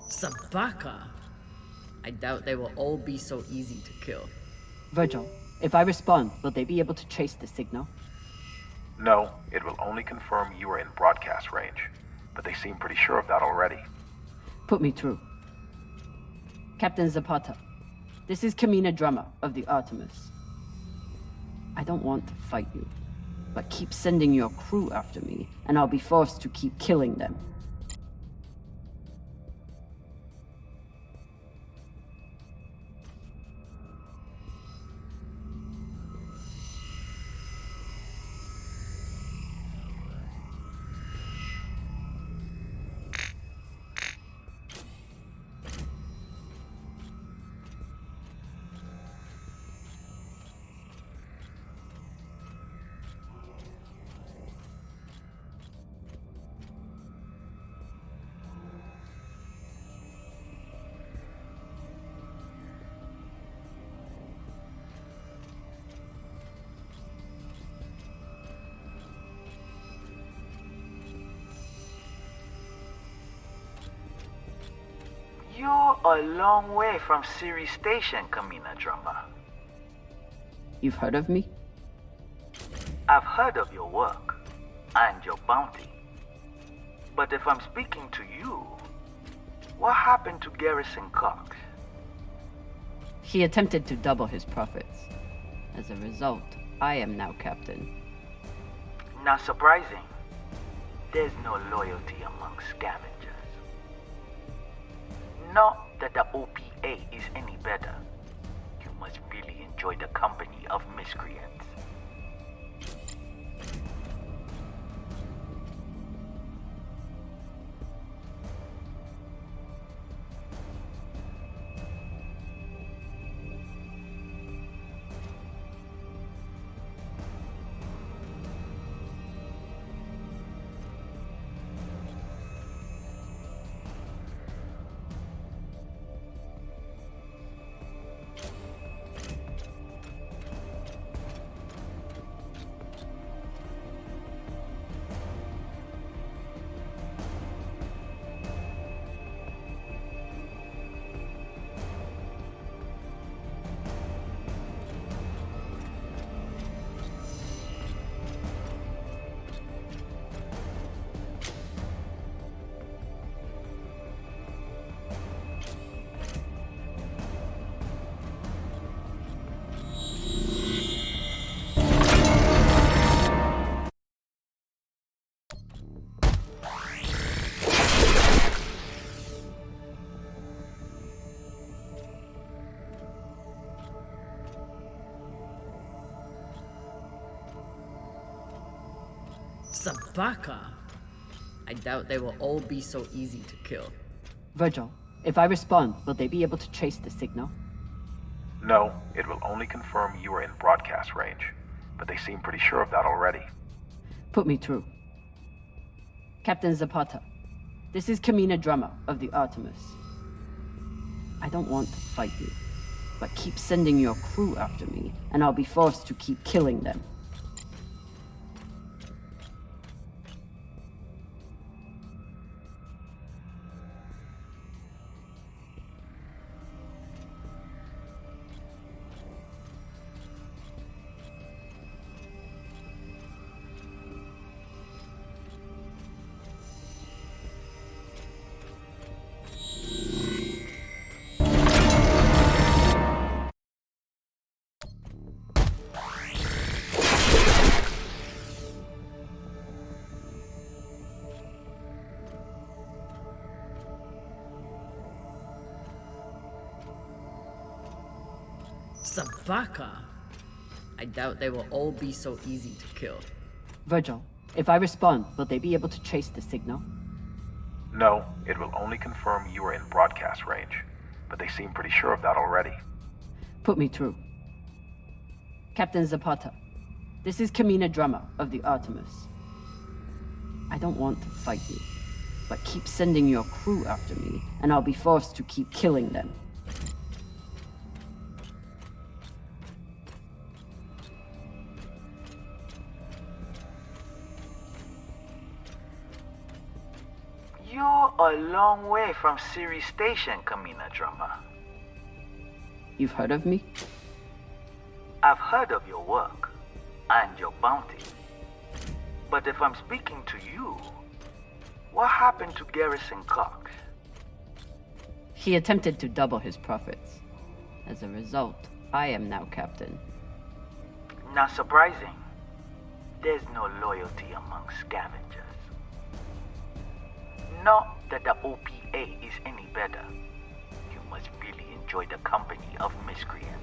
Sabaka? I doubt they will all be so easy to kill. Virgil, if I respond, will they be able to trace the signal? No, it will only confirm you are in broadcast range, but they seem pretty sure of that already. Put me through. Captain Zapata, this is Kamina Drummer of the Artemis. I don't want to fight you, but keep sending your crew after me, and I'll be forced to keep killing them. You're a long way from Siri Station, Kamina Drummer. You've heard of me? I've heard of your work and your bounty. But if I'm speaking to you, what happened to Garrison Cox? He attempted to double his profits. As a result, I am now captain. Not surprising. There's no loyalty among scavengers. Not that the OPA is any better. You must really enjoy the company of miscreants. Sabaka? I doubt they will all be so easy to kill. Virgil, if I respond, will they be able to trace the signal? No, it will only confirm you are in broadcast range, but they seem pretty sure of that already. Put me through. Captain Zapata, this is Kamina Drummer of the Artemis. I don't want to fight you, but keep sending your crew after me, and I'll be forced to keep killing them. Sabaka? I doubt they will all be so easy to kill. Virgil, if I respond, will they be able to trace the signal? No, it will only confirm you are in broadcast range, but they seem pretty sure of that already. Put me through. Captain Zapata, this is Kamina Drummer of the Artemis. I don't want to fight you, but keep sending your crew after me, and I'll be forced to keep killing them. You're a long way from Siri Station, Kamina Drummer. You've heard of me? I've heard of your work and your bounty. But if I'm speaking to you, what happened to Garrison Cox? He attempted to double his profits. As a result, I am now captain. Not surprising. There's no loyalty among scavengers. Not that the OPA is any better. You must really enjoy the company of miscreants.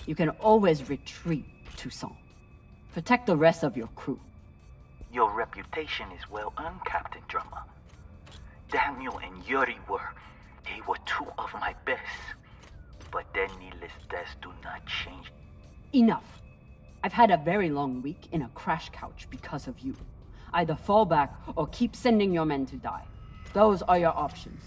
You can always retreat, Toussaint. Protect the rest of your crew. Your reputation is well earned, Captain Drummer. Daniel and Yuri they were two of my best. But their needless deaths do not change. Enough. I've had a very long week in a crash couch because of you. Either fall back or keep sending your men to die. Those are your options.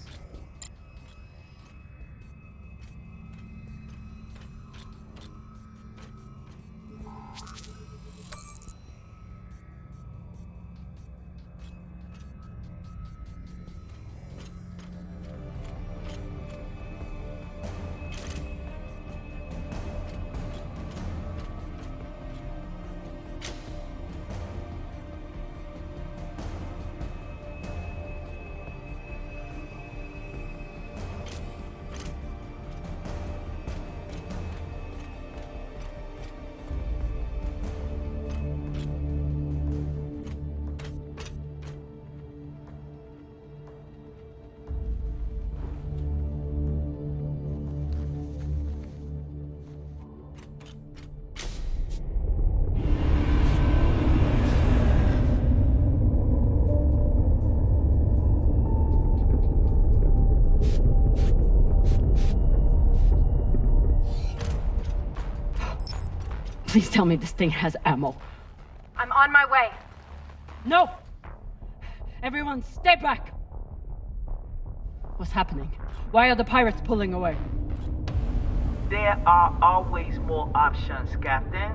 Please tell me this thing has ammo. I'm on my way. No! Everyone, stay back! What's happening? Why are the pirates pulling away? There are always more options, Captain.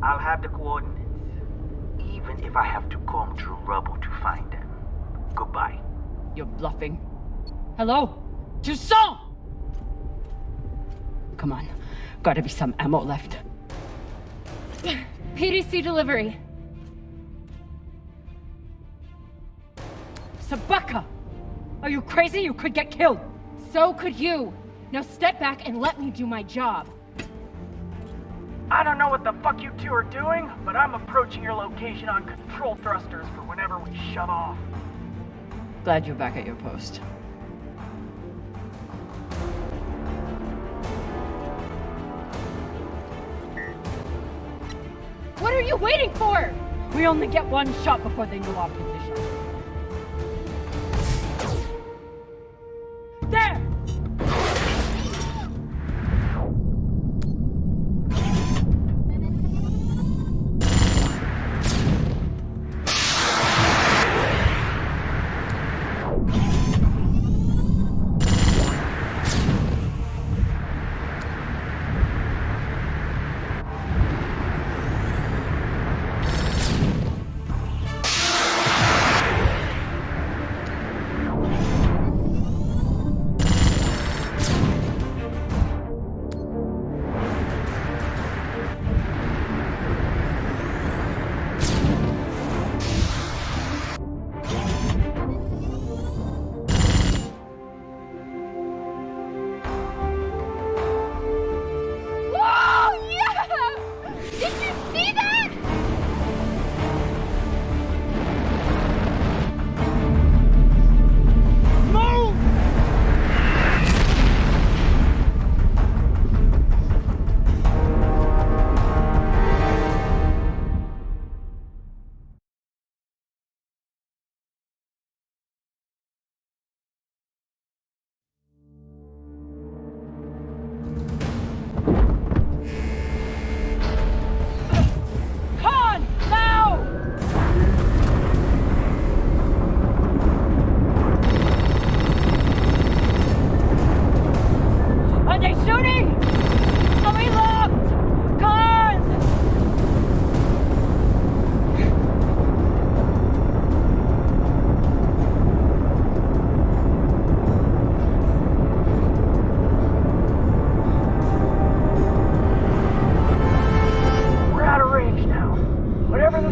I'll have the coordinates. Even if I have to comb through rubble to find them. Goodbye. You're bluffing. Hello? Toussaint! Come on. Gotta be some ammo left. PDC delivery. Sabaka! Are you crazy? You could get killed! So could you. Now step back and let me do my job. I don't know what the fuck you two are doing, but I'm approaching your location on control thrusters for whenever we shut off. Glad you're back at your post. What are you waiting for? We only get one shot before they know our position. There!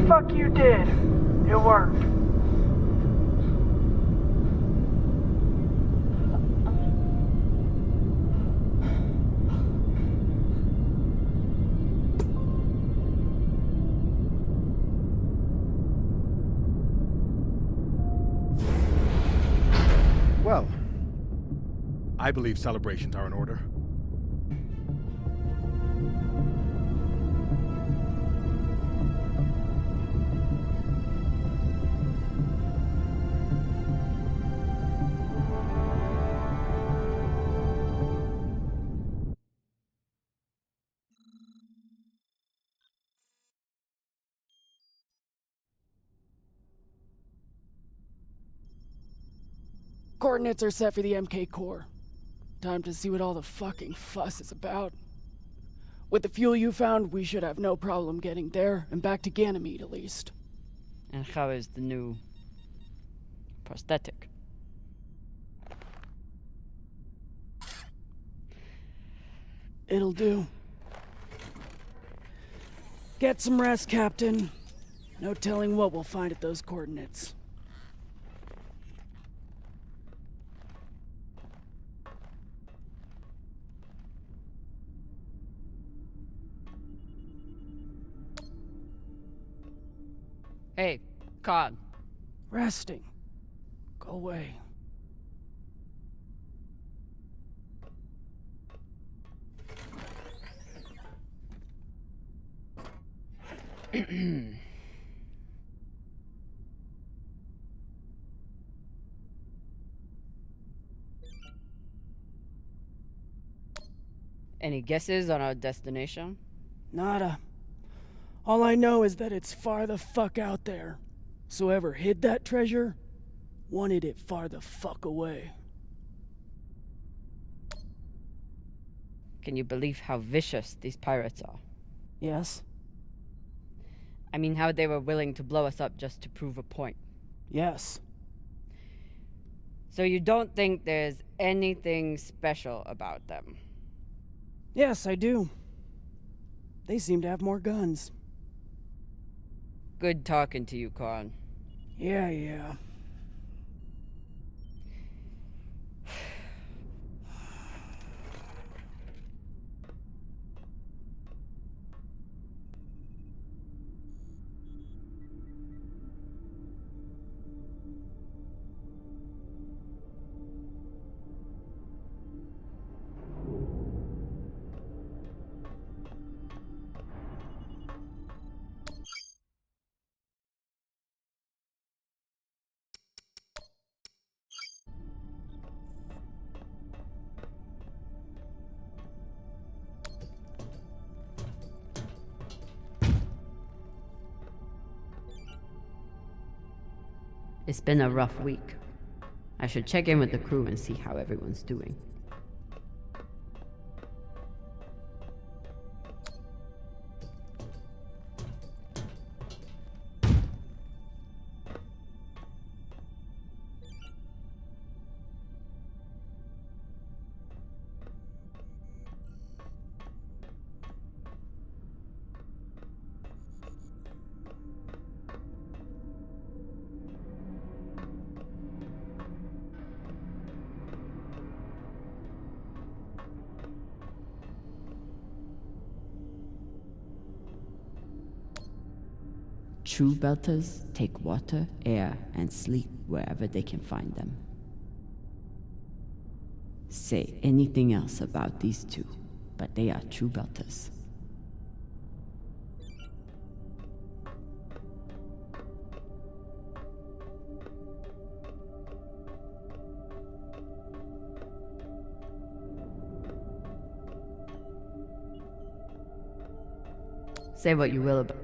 the fuck you did. It worked. Well, I believe celebrations are in order. Coordinates are set for the MK core. Time to see what all the fucking fuss is about. With the fuel you found, we should have no problem getting there and back to Ganymede at least. And how is the new prosthetic? It'll do. Get some rest, Captain. No telling what we'll find at those coordinates. Hey, Khan. Resting. Go away. Any guesses on our destination? Nada. All I know is that it's far the fuck out there. So whoever hid that treasure wanted it far the fuck away. Can you believe how vicious these pirates are? Yes? I mean, how they were willing to blow us up just to prove a point. Yes. So you don't think there's anything special about them? Yes, I do. They seem to have more guns. Good talking to you, Khan. Yeah. It's been a rough week. I should check in with the crew and see how everyone's doing. True belters take water, air, and sleep wherever they can find them. Say anything else about these two, but they are true belters. Say what you will about.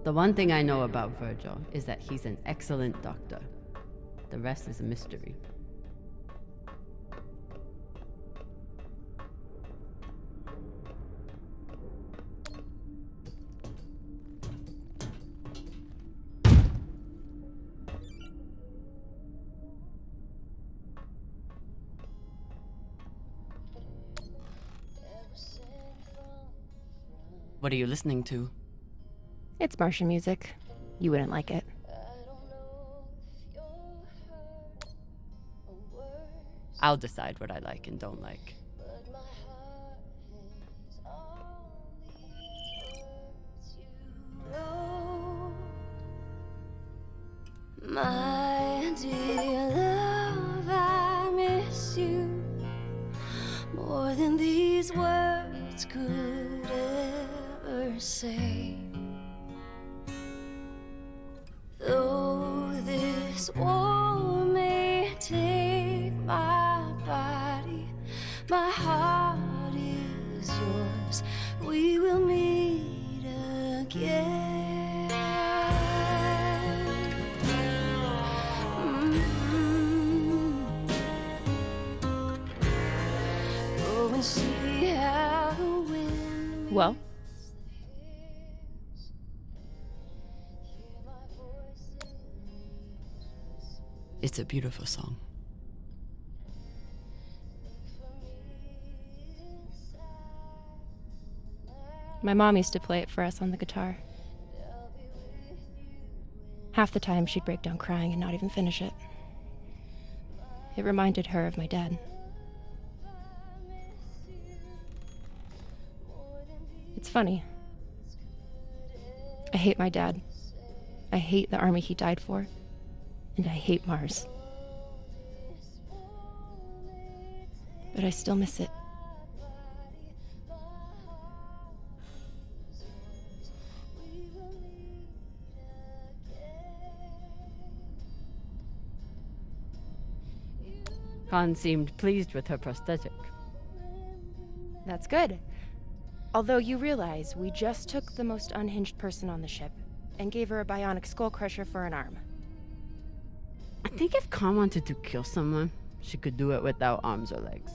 The one thing I know about Virgil is that he's an excellent doctor. The rest is a mystery. What are you listening to? It's Martian music. You wouldn't like it. I'll decide what I like and don't like. My dear love, I miss you more than these words could ever say. Though this war may take my body, my heart is yours. We will meet again. Go and see how the wind Well, meets the hills. Hear my voice in It's a beautiful song. my mom used to play it for us on the guitar. Half the time she'd break down crying and not even finish it. It reminded her of my dad. It's funny. I hate my dad. I hate the army he died for. And I hate Mars. But I still miss it. Khan seemed pleased with her prosthetic. That's good. Although you realize we just took the most unhinged person on the ship and gave her a bionic skull crusher for an arm. I think if Khan wanted to kill someone, she could do it without arms or legs.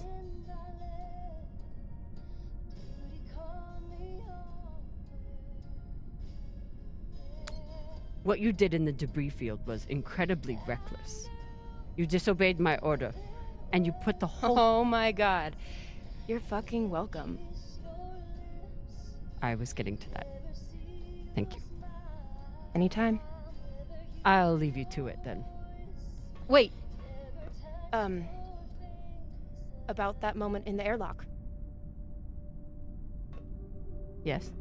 What you did in the debris field was incredibly reckless. You disobeyed my order, and you put the whole... Oh my god. You're fucking welcome. I was getting to that. Thank you. Anytime. I'll leave you to it then. Wait. About that moment in the airlock. Yes?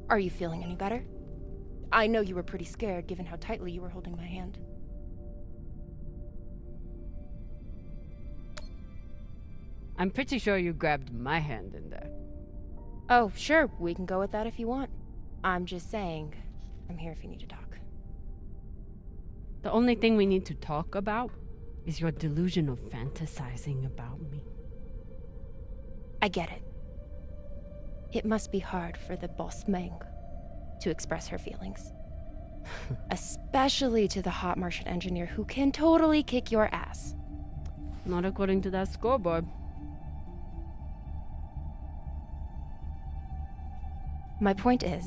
Are you feeling any better? I know you were pretty scared given how tightly you were holding my hand. I'm pretty sure you grabbed my hand in there. Oh, sure, we can go with that if you want. I'm just saying, I'm here if you need to talk. The only thing we need to talk about is your delusional fantasizing about me. I get it. It must be hard for the boss Meng to express her feelings. Especially to the hot Martian engineer who can totally kick your ass. Not according to that scoreboard. My point is,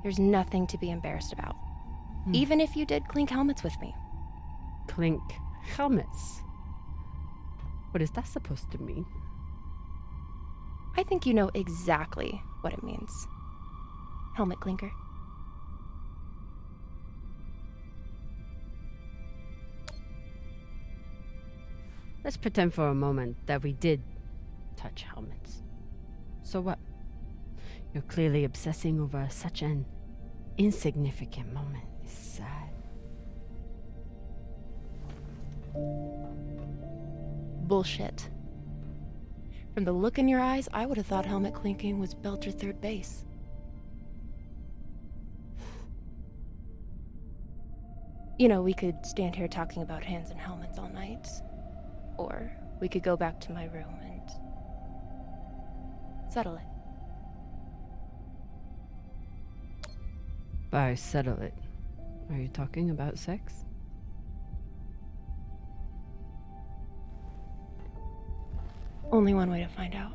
there's nothing to be embarrassed about. Even if you did clink helmets with me. Clink helmets. What is that supposed to mean? I think you know exactly what it means. Helmet clinker. Let's pretend for a moment that we did touch helmets. So what? You're clearly obsessing over such an insignificant moment. It's sad. Bullshit. From the look in your eyes, I would have thought helmet clinking was Belcher third base. You know, we could stand here talking about hands and helmets all night. Or we could go back to my room and settle it. By settle it, are you talking about sex? Only one way to find out.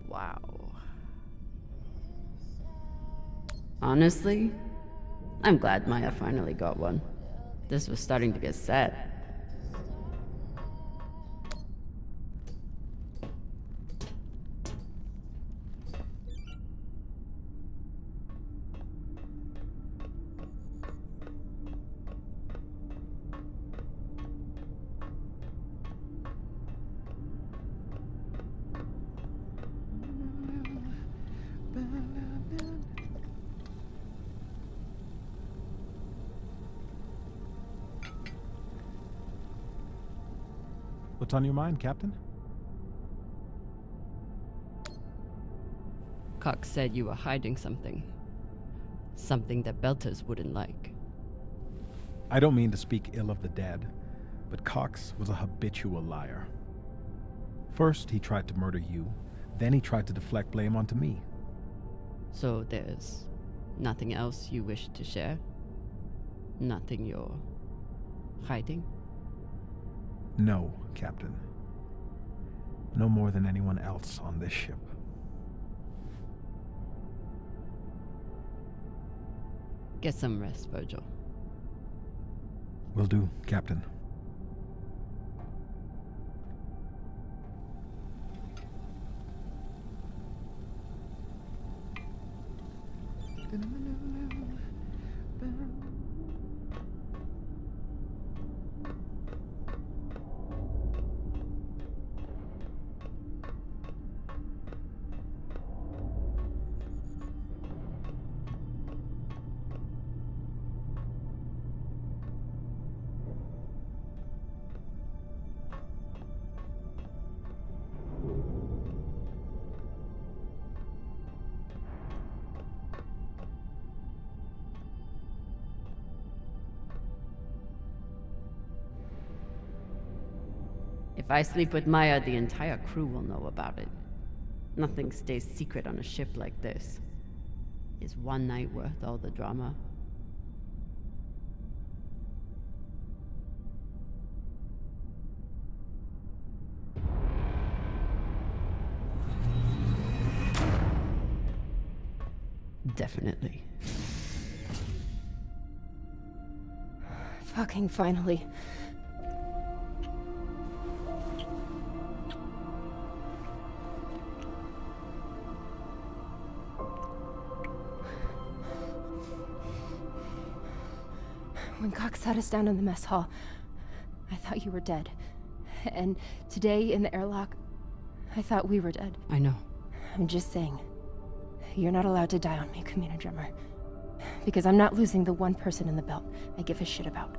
Wow. Honestly, I'm glad Maya finally got one. This was starting to get sad. What's on your mind, Captain? Cox said you were hiding something. Something that Belters wouldn't like. I don't mean to speak ill of the dead, but Cox was a habitual liar. First, he tried to murder you, then he tried to deflect blame onto me. So there's nothing else you wish to share? Nothing you're hiding? No, Captain. No more than anyone else on this ship. Get some rest, Virgil. Will do, Captain. If I sleep with Maya, the entire crew will know about it. Nothing stays secret on a ship like this. Is one night worth all the drama? Definitely. Fucking finally. When Cox sat us down in the mess hall, I thought you were dead. And today in the airlock, I thought we were dead. I know. I'm just saying, you're not allowed to die on me, Kamina Drummer. Because I'm not losing the one person in the belt I give a shit about.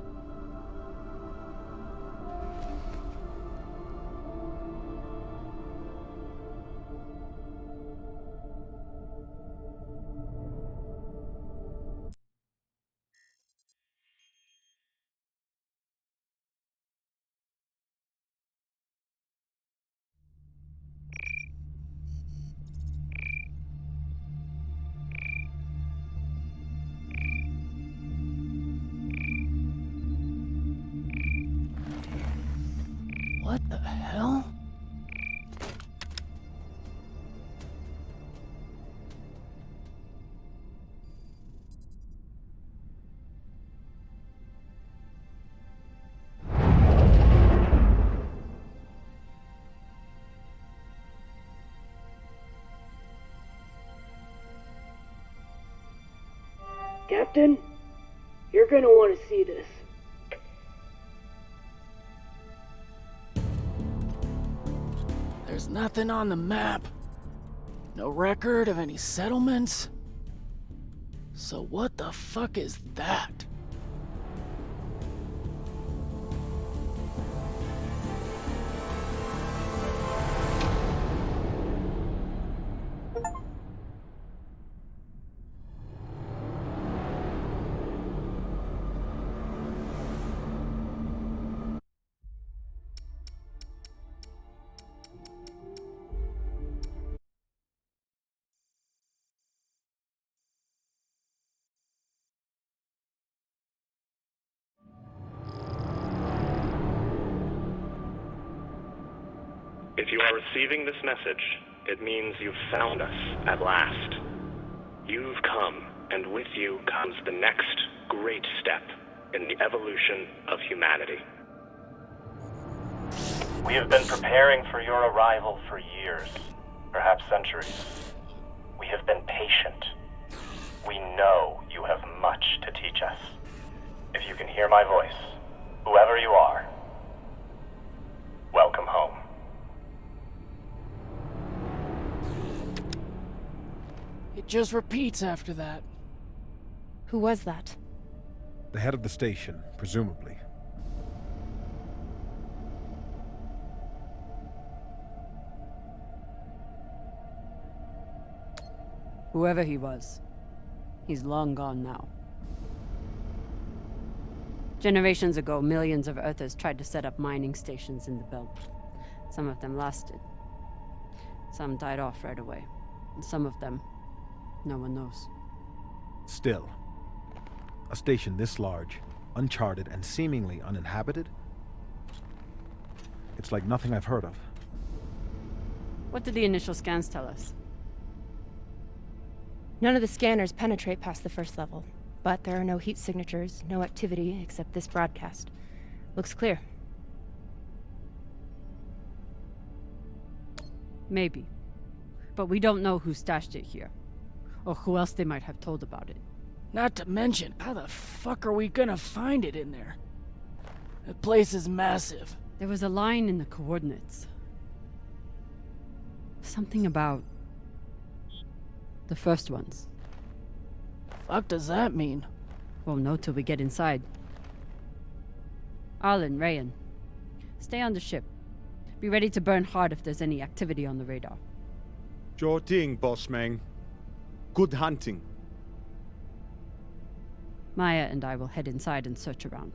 What the hell? Captain, you're gonna want to see this. There's nothing on the map. No record of any settlements. So what the fuck is that? If you are receiving this message, it means you've found us at last. You've come and with you comes the next great step in the evolution of humanity. We have been preparing for your arrival for years, perhaps centuries. We have been patient. We know you have much to teach us. If you can hear my voice, whoever you are, welcome home. It just repeats after that. Who was that? The head of the station, presumably. Whoever he was, he's long gone now. Generations ago, millions of Earthers tried to set up mining stations in the belt. Some of them lasted. Some died off right away. And some of them, no one knows. Still, a station this large, uncharted, and seemingly uninhabited? It's like nothing I've heard of. What did the initial scans tell us? None of the scanners penetrate past the first level, but there are no heat signatures, no activity except this broadcast. Looks clear. Maybe. But we don't know who stashed it here, or who else they might have told about it. Not to mention, how the fuck are we gonna find it in there? The place is massive. There was a line in the coordinates. Something about the first ones. Fuck does that mean? Won't know till we get inside. Arlen, Rayan, stay on the ship. Be ready to burn hard if there's any activity on the radar. Sure thing, boss man. Good hunting. Maya and I will head inside and search around.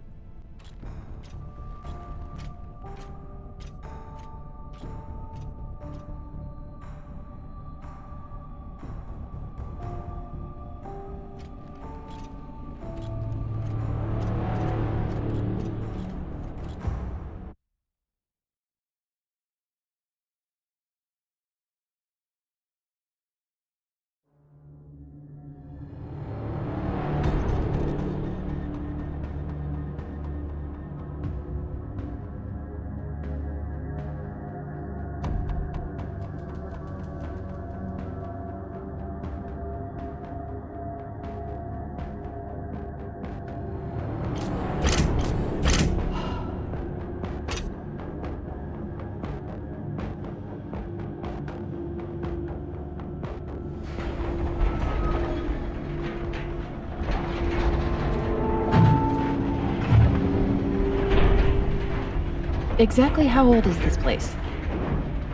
Exactly how old is this place?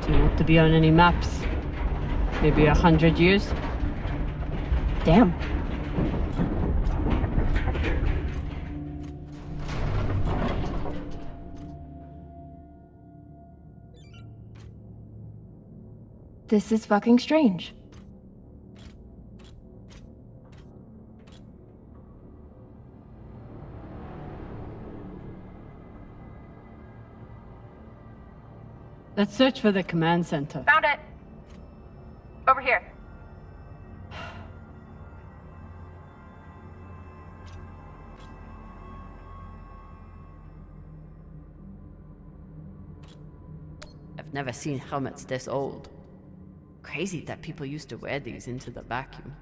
Too old to be on any maps. Maybe 100 years? Damn. This is fucking strange. Let's search for the command center. Found it. Over here. I've never seen helmets this old. Crazy that people used to wear these into the vacuum.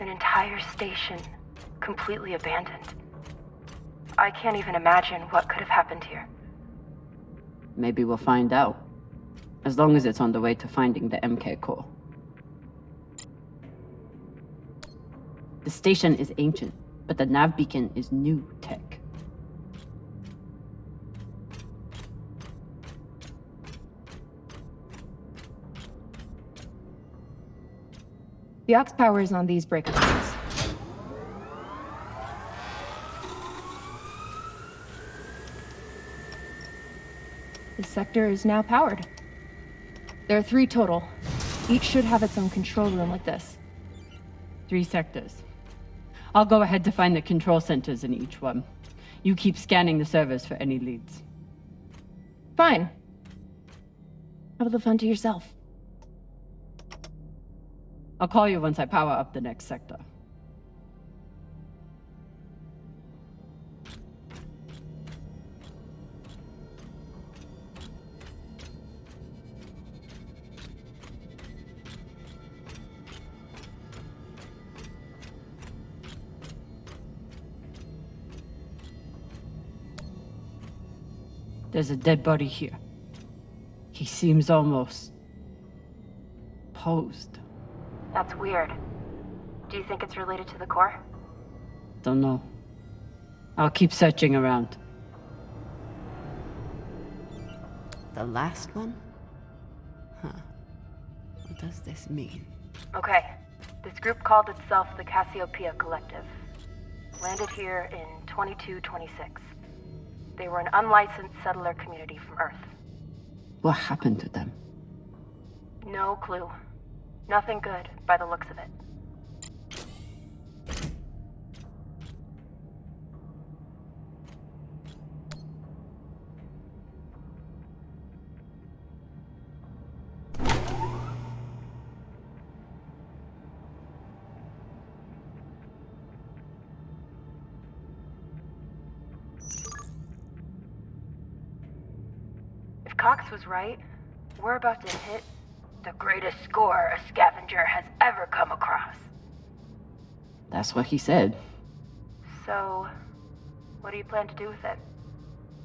An entire station, completely abandoned. I can't even imagine what could have happened here. Maybe we'll find out. As long as it's on the way to finding the MK core. The station is ancient, but the nav beacon is new tech. The aux power is on these breaker points. This sector is now powered. There are 3 total. Each should have its own control room like this. 3 sectors. I'll go ahead to find the control centers in each one. You keep scanning the servers for any leads. Fine. Have the fun to yourself. I'll call you once I power up the next sector. There's a dead body here. He seems almost posed. That's weird. Do you think it's related to the core? Don't know. I'll keep searching around. The last one? Huh. What does this mean? Okay. This group called itself the Cassiopeia Collective. Landed here in 2226. They were an unlicensed settler community from Earth. What happened to them? No clue. Nothing good, by the looks of it. If Cox was right, we're about to hit the greatest score a scavenger has ever come across. That's what he said. So, what do you plan to do with it?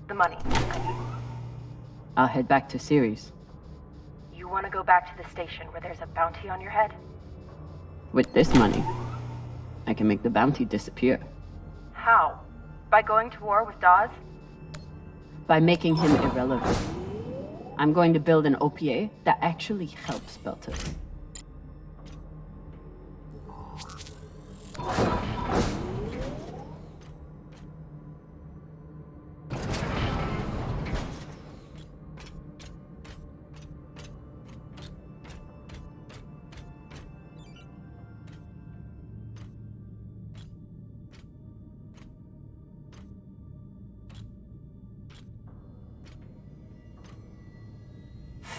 The money, I mean. I'll head back to Ceres. You want to go back to the station where there's a bounty on your head? With this money, I can make the bounty disappear. How? By going to war with Dawes? By making him irrelevant. I'm going to build an OPA that actually helps Belters.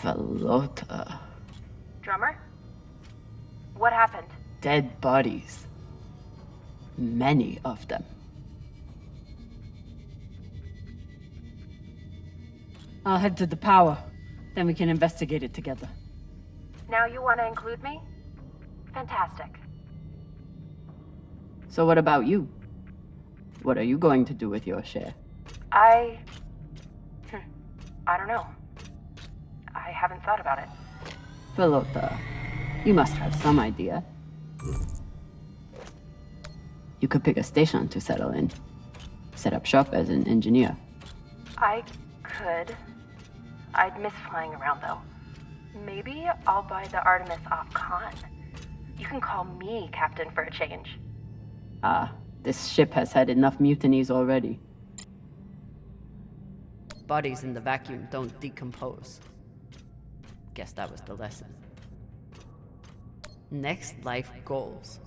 Falota. Drummer? What happened? Dead bodies. Many of them. I'll head to the power. Then we can investigate it together. Now you want to include me? Fantastic. So what about you? What are you going to do with your share? I don't know. I haven't thought about it. Falota, you must have some idea. You could pick a station to settle in. Set up shop as an engineer. I could. I'd miss flying around, though. Maybe I'll buy the Artemis off Khan. You can call me Captain for a change. This ship has had enough mutinies already. Bodies in the vacuum don't decompose. Guess that was the lesson. Next life goals.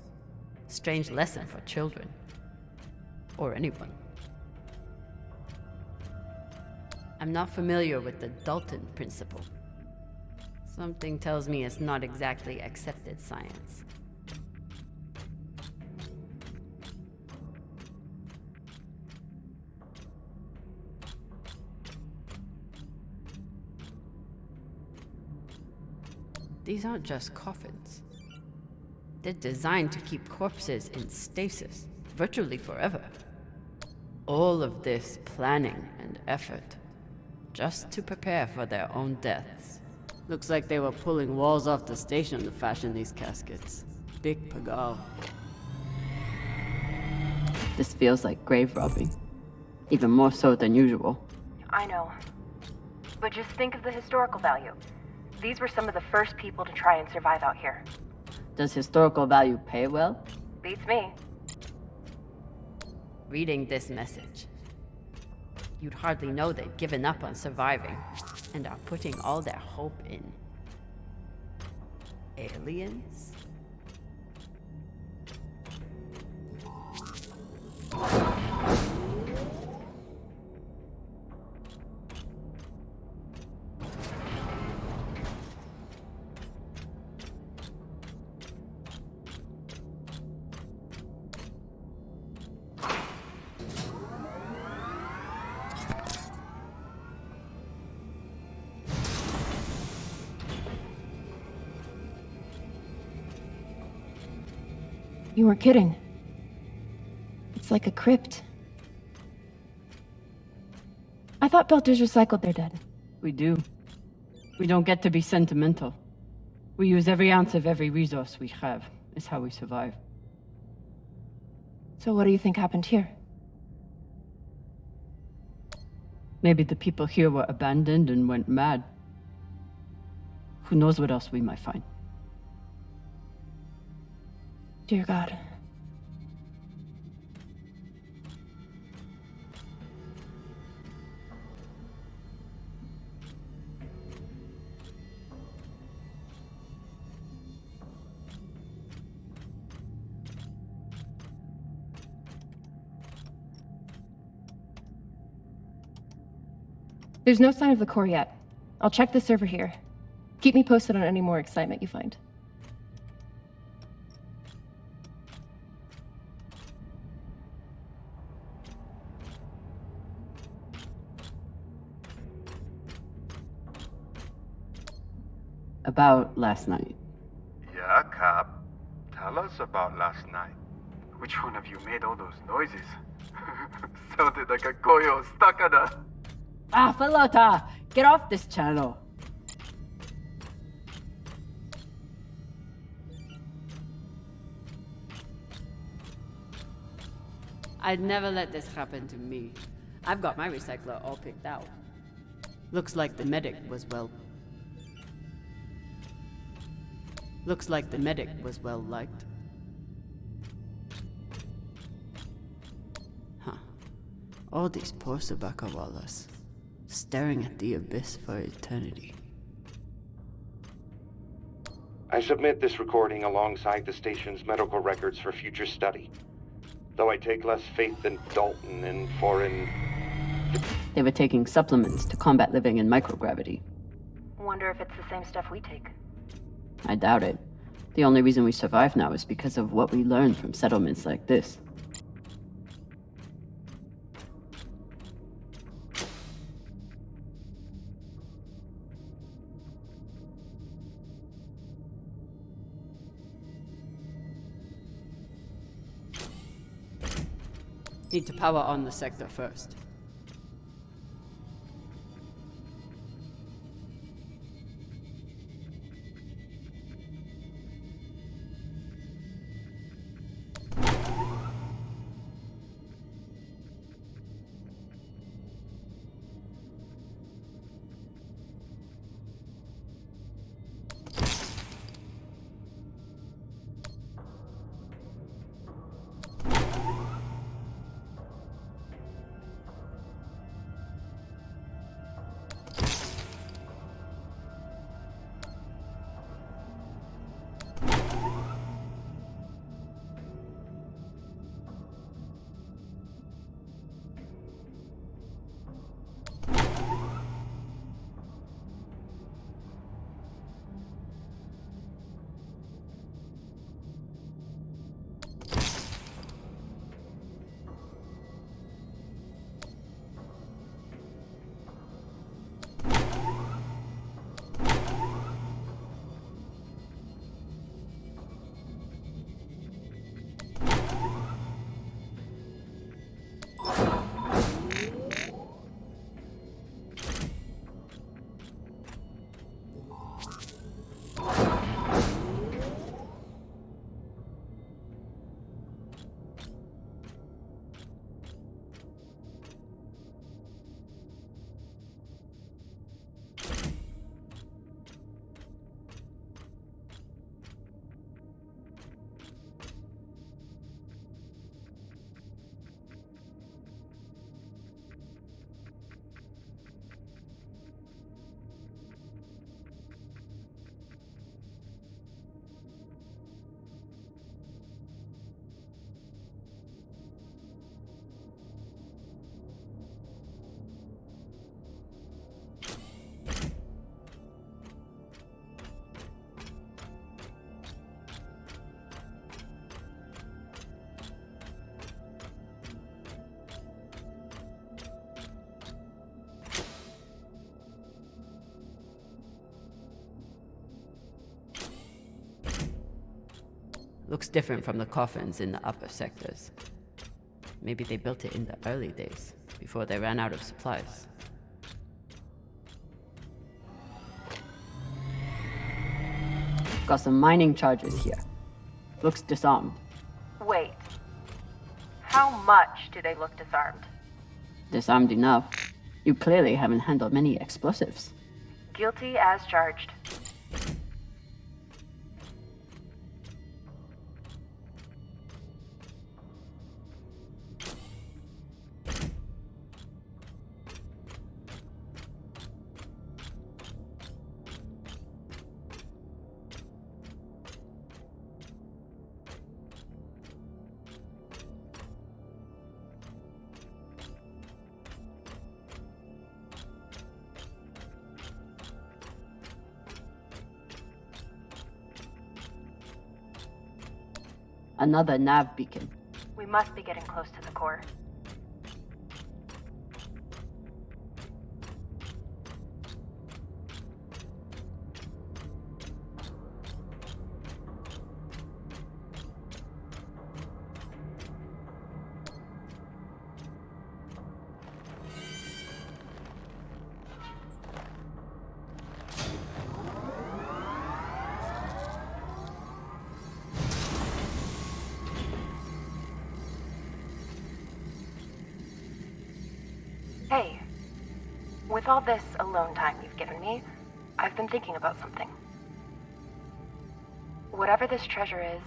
Strange lesson for children. Or anyone. I'm not familiar with the Dalton principle. Something tells me it's not exactly accepted science. These aren't just coffins. They're designed to keep corpses in stasis, virtually forever. All of this planning and effort, just to prepare for their own deaths. Looks like they were pulling walls off the station to fashion these caskets. Big pagal. This feels like grave robbing. Even more so than usual. I know. But just think of the historical value. These were some of the first people to try and survive out here. Does historical value pay well? Beats me. Reading this message, you'd hardly know they'd given up on surviving and are putting all their hope in aliens? You weren't kidding. It's like a crypt. I thought Belters recycled their dead. We do. We don't get to be sentimental. We use every ounce of every resource we have. It's how we survive. So what do you think happened here? Maybe the people here were abandoned and went mad. Who knows what else we might find? Dear God. There's no sign of the core yet. I'll check the server here. Keep me posted on any more excitement you find. About last night. Yeah, Cap. Tell us about last night. Which one of you made all those noises? Sounded like a koyo stuck on a... Ah, Falota! Get off this channel! I'd never let this happen to me. I've got my recycler all picked out. Looks like the medic was well liked. Huh. All these poor Sabakawalas, staring at the abyss for eternity. I submit this recording alongside the station's medical records for future study. Though I take less faith than Dalton in foreign... They were taking supplements to combat living in microgravity. Wonder if it's the same stuff we take. I doubt it. The only reason we survive now is because of what we learned from settlements like this. Need to power on the sector first. Looks different from the coffins in the upper sectors. Maybe they built it in the early days, before they ran out of supplies. Got some mining charges here. Looks disarmed. Wait. How much do they look disarmed? Disarmed enough. You clearly haven't handled many explosives. Guilty as charged. Another nav beacon. We must be getting close to the core. Hey, with all this alone time you've given me, I've been thinking about something. Whatever this treasure is,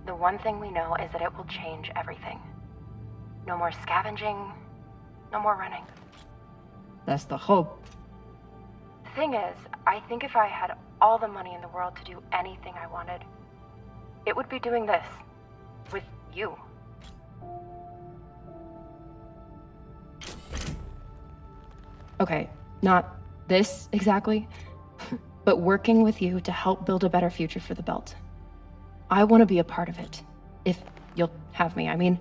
the one thing we know is that it will change everything. No more scavenging, no more running. That's the hope. The thing is, I think if I had all the money in the world to do anything I wanted, it would be doing this. With you. Okay, not this exactly, but working with you to help build a better future for the Belt. I want to be a part of it. If you'll have me, I mean.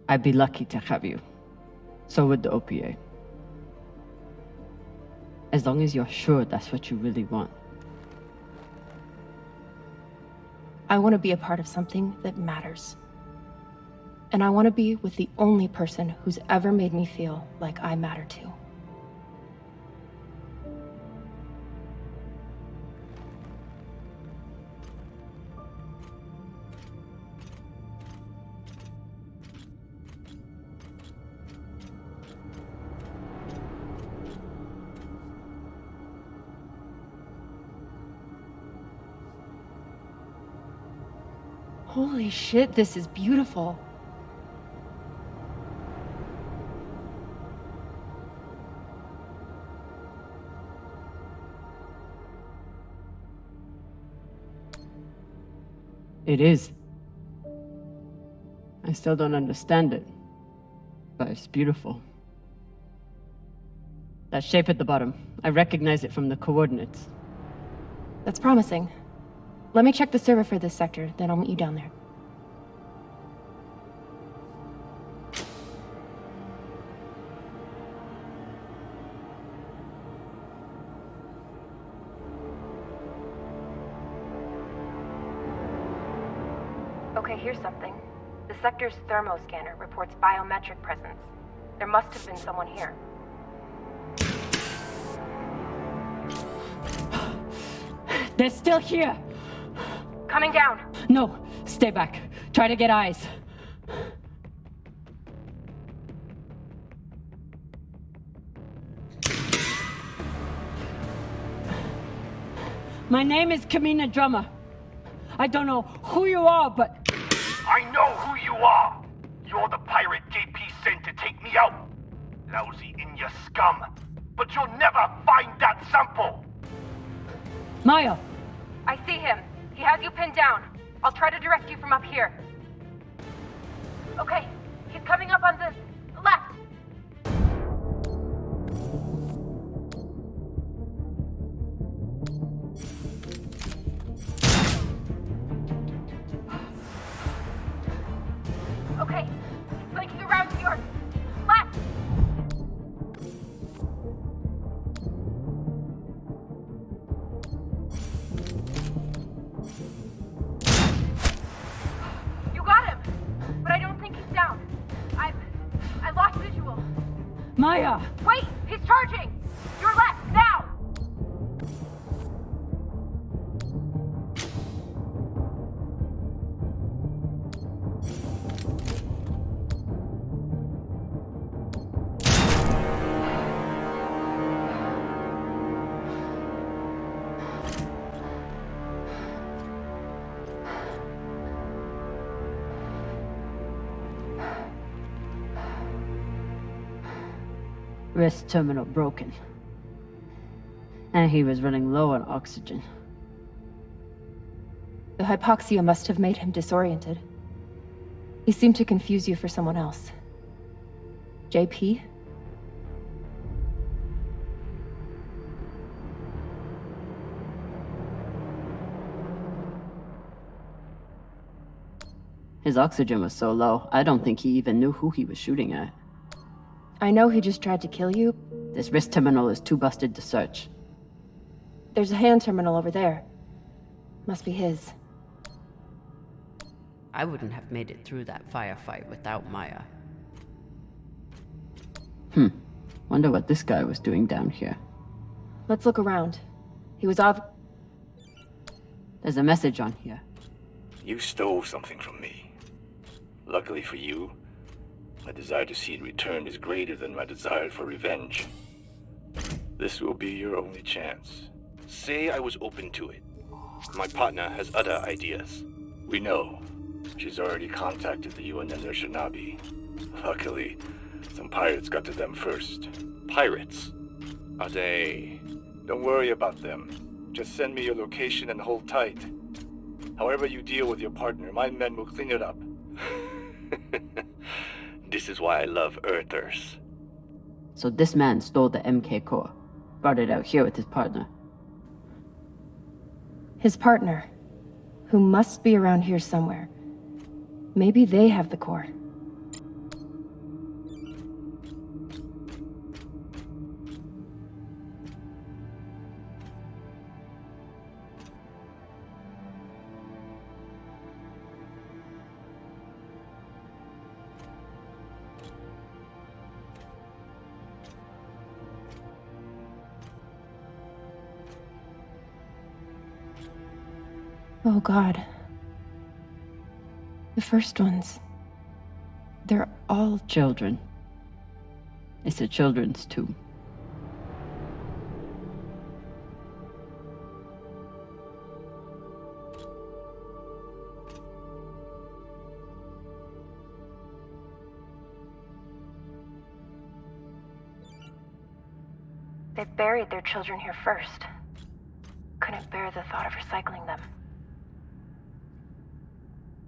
I'd be lucky to have you. So would the OPA. As long as you're sure that's what you really want. I want to be a part of something that matters. And I want to be with the only person who's ever made me feel like I matter too. Holy shit, this is beautiful. It is. I still don't understand it, but it's beautiful. That shape at the bottom, I recognize it from the coordinates. That's promising. Let me check the server for this sector, then I'll meet you down there. Okay, here's something. The sector's thermoscanner reports biometric presence. There must have been someone here. They're still here! Coming down! No, stay back. Try to get eyes. My name is Kamina Drummer. I don't know who you are, but... I know who you are! You're the pirate JP sent to take me out! Lousy in your scum! But you'll never find that sample! Maya! I see him. He has you pinned down. I'll try to direct you from up here. Okay, he's coming up on the left. Okay, he's flanking around to your left. Maya! Wait! He's charging! Your left, now! Wrist terminal broken. And he was running low on oxygen. The hypoxia must have made him disoriented. He seemed to confuse you for someone else. JP? His oxygen was so low, I don't think he even knew who he was shooting at. I know he just tried to kill you. This wrist terminal is too busted to search. There's a hand terminal over there. Must be his. I wouldn't have made it through that firefight without Maya. Wonder what this guy was doing down here. Let's look around. He was There's a message on here. You stole something from me. Luckily for you, my desire to see it returned is greater than my desire for revenge. This will be your only chance. Say I was open to it. My partner has other ideas. We know. She's already contacted the UN and their shinabi. Luckily, some pirates got to them first. Pirates? Are they... Don't worry about them. Just send me your location and hold tight. However you deal with your partner, my men will clean it up. This is why I love Earthers. So this man stole the MK core. Brought it out here with his partner. his partner, who must be around here somewhere. Maybe they have the core. Oh God. The first ones. They're all children. It's a children's tomb. They buried their children here first. Couldn't bear the thought of recycling them.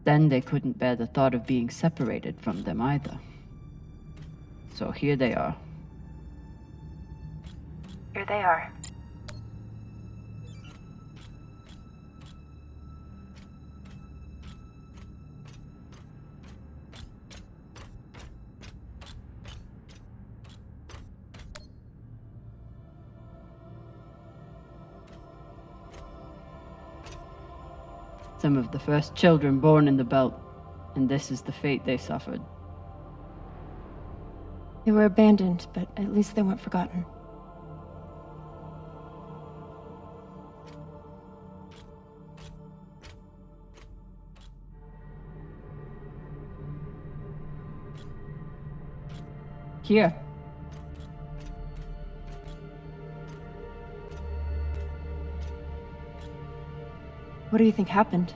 Then they couldn't bear the thought of being separated from them either. So here they are. Here they are. Some of the first children born in the belt, and this is the fate they suffered. They were abandoned, but at least they weren't forgotten. Here. What do you think happened?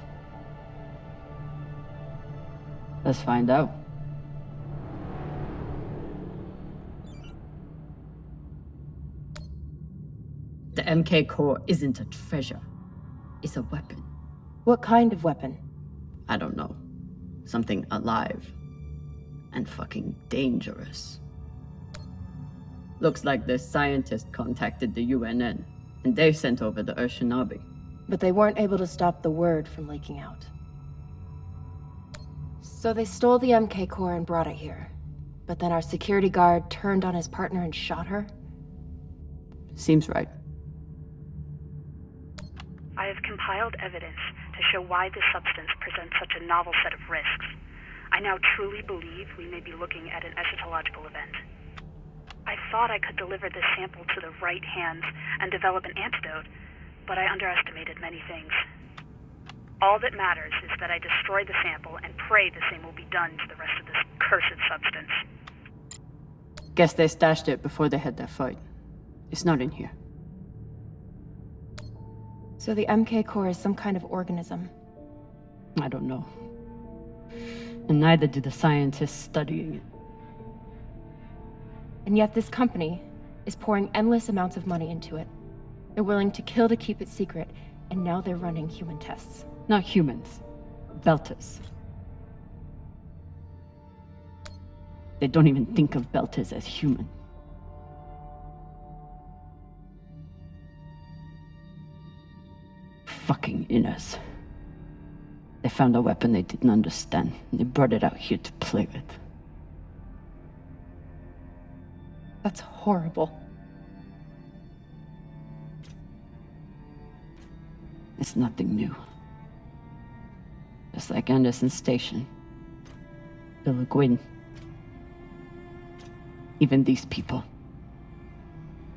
Let's find out. The MK core isn't a treasure. It's a weapon. What kind of weapon? I don't know. Something alive. And fucking dangerous. Looks like this scientist contacted the UNN, and they sent over the Shinabi. But they weren't able to stop the word from leaking out. So they stole the MK core and brought it here. But then our security guard turned on his partner and shot her? Seems right. I have compiled evidence to show why this substance presents such a novel set of risks. I now truly believe we may be looking at an eschatological event. I thought I could deliver this sample to the right hands and develop an antidote, but I underestimated many things. All that matters is that I destroy the sample and pray the same will be done to the rest of this cursed substance. Guess they stashed it before they had their fight. It's not in here. So the MK core is some kind of organism. I don't know. And neither do the scientists studying it. And yet this company is pouring endless amounts of money into it. They're willing to kill to keep it secret, and now they're running human tests. Not humans. Belters. They don't even think of Belters as human. Fucking inners. They found a weapon they didn't understand, and they brought it out here to play with. That's horrible. It's nothing new. Just like Anderson Station. The Laguin. Even these people.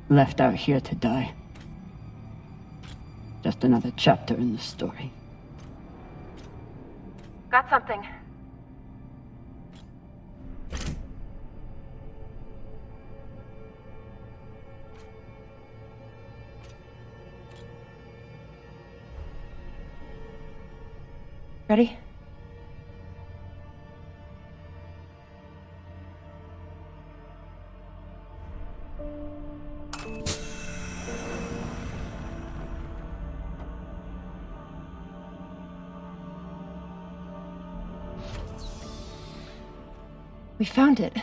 Left out here to die. Just another chapter in the story. Got something. Ready? We found it.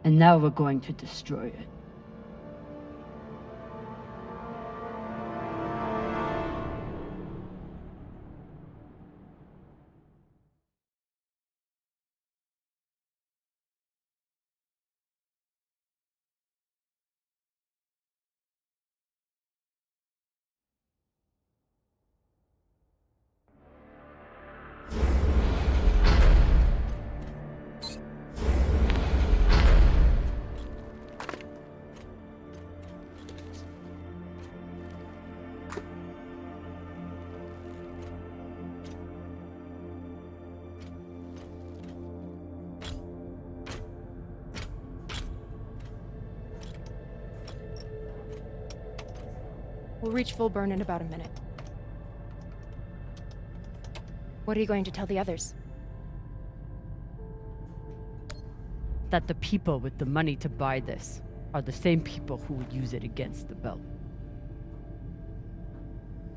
And now we're going to destroy it. We'll reach full burn in about a minute. What are you going to tell the others? That the people with the money to buy this are the same people who would use it against the Belt.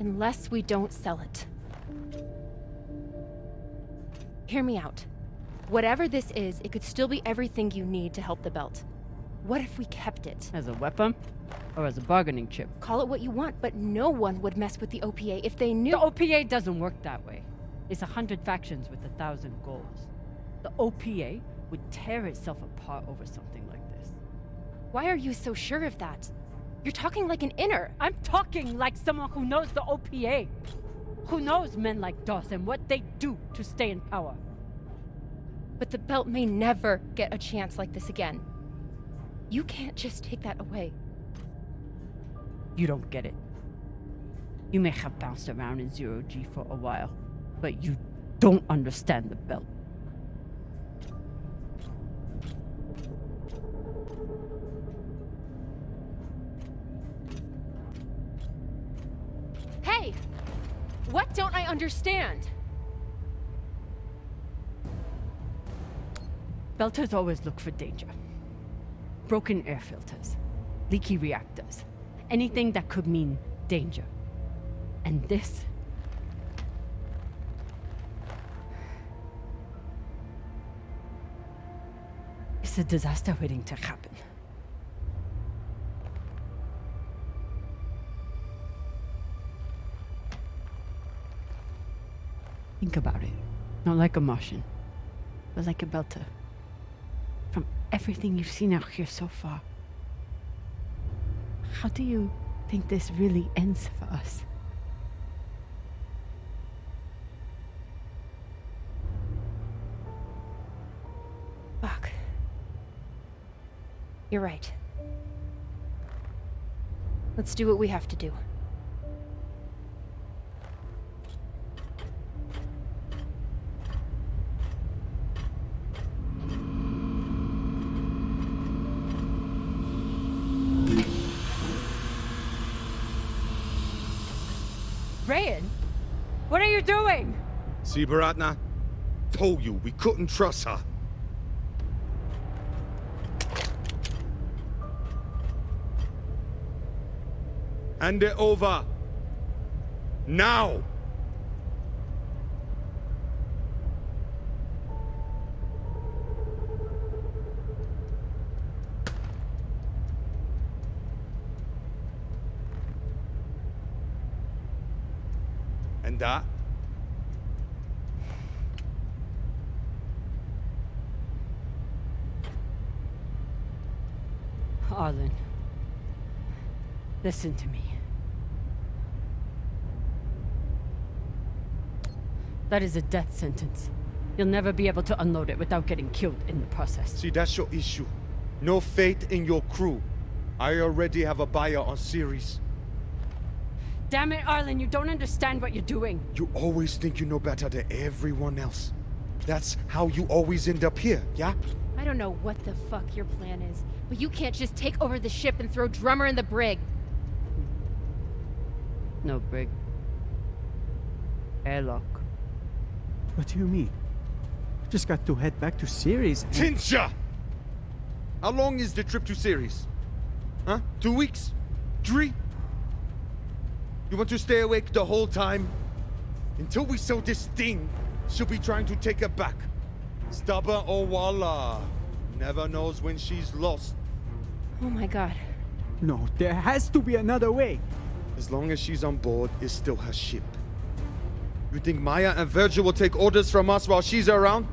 Unless we don't sell it. Hear me out. Whatever this is, it could still be everything you need to help the Belt. What if we kept it? As a weapon? Or as a bargaining chip? Call it what you want, but no one would mess with the OPA if they knew— The OPA doesn't work that way. It's 100 factions with 1,000 goals. The OPA would tear itself apart over something like this. Why are you so sure of that? You're talking like an inner. I'm talking like someone who knows the OPA. Who knows men like Doss and what they do to stay in power. But the Belt may never get a chance like this again. You can't just take that away. You don't get it. You may have bounced around in zero-G for a while, but you don't understand the Belt. Hey! What don't I understand? Belters always look for danger. Broken air filters, leaky reactors, anything that could mean danger. And this? It's a disaster waiting to happen. Think about it. Not like a Martian, but like a Belter. From everything you've seen out here so far, how do you think this really ends for us? You're right. Let's do what we have to do. Rayan, what are you doing? See, Baratna? Told you we couldn't trust her. Hand it over. Now! And that? Arlen, listen to me. That is a death sentence. You'll never be able to unload it without getting killed in the process. See, that's your issue. No faith in your crew. I already have a buyer on Ceres. Damn it, Arlen, you don't understand what you're doing. You always think you know better than everyone else. That's how you always end up here, yeah? I don't know what the fuck your plan is, but you can't just take over the ship and throw Drummer in the brig. No brig. Airlock. What do you mean? Just got to head back to Ceres and... Tinsha! How long is the trip to Ceres? Huh? 2 weeks? 3? You want to stay awake the whole time? Until we sell this thing, she'll be trying to take it back. Stubborn Owala. Never knows when she's lost. Oh my god. No, there has to be another way. As long as she's on board, it's still her ship. You think Maya and Virgil will take orders from us while she's around?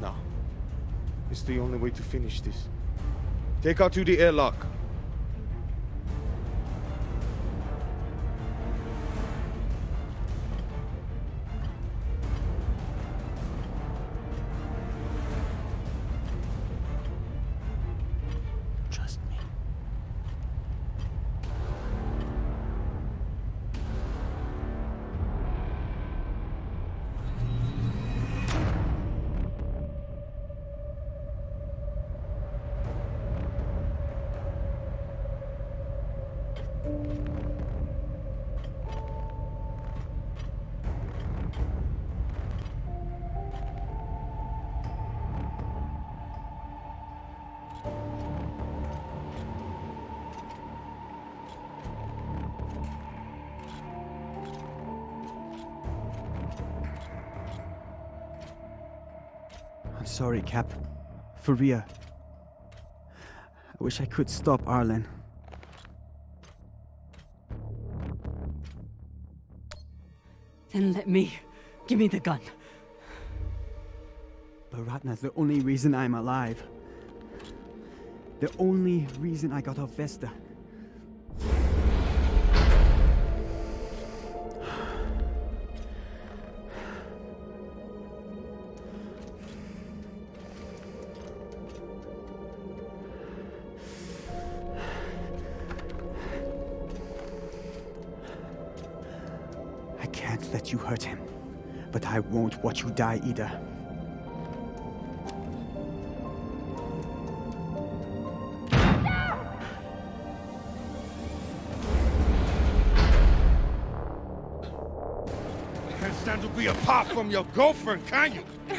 No. It's the only way to finish this. Take her to the airlock. Trust me. I'm sorry, Cap. For real. I wish I could stop Arlen. Then let me. Give me the gun. Baratna's the only reason I'm alive. The only reason I got off Vesta. I can't let you hurt him, but I won't watch you die either. Can't stand to be apart from your girlfriend, can you? You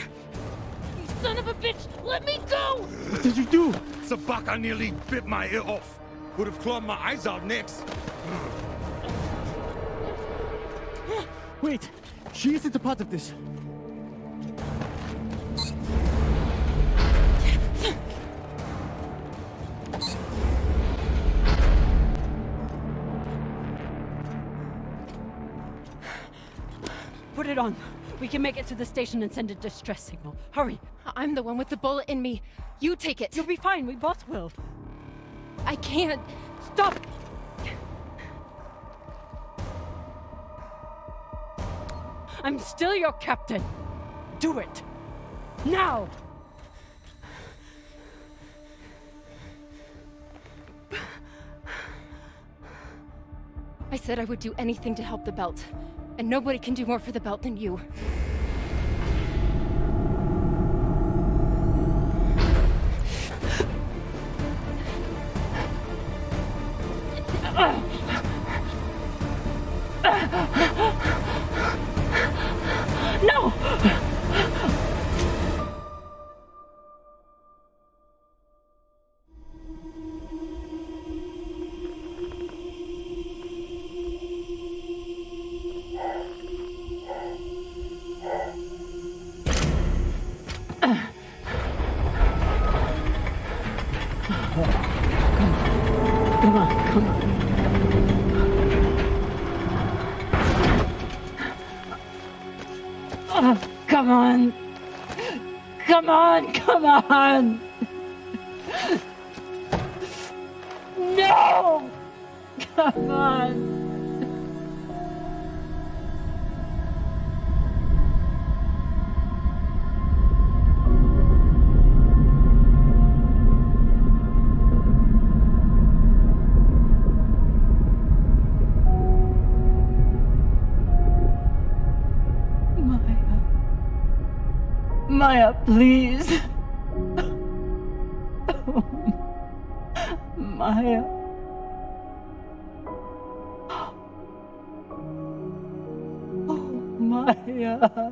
son of a bitch! Let me go! What did you do? Sabaka nearly bit my ear off. Would have clawed my eyes out next. Wait! She isn't a part of this! Put it on. We can make it to the station and send a distress signal. Hurry. I'm the one with the bullet in me. You take it. You'll be fine. We both will. I can't. Stop! I'm still your captain. Do it. Now! I said I would do anything to help the Belt, and nobody can do more for the Belt than you. No! Come on, come on. Come on. Come on, come on. No! Come on. Maya, please. Maya. Oh, Maya.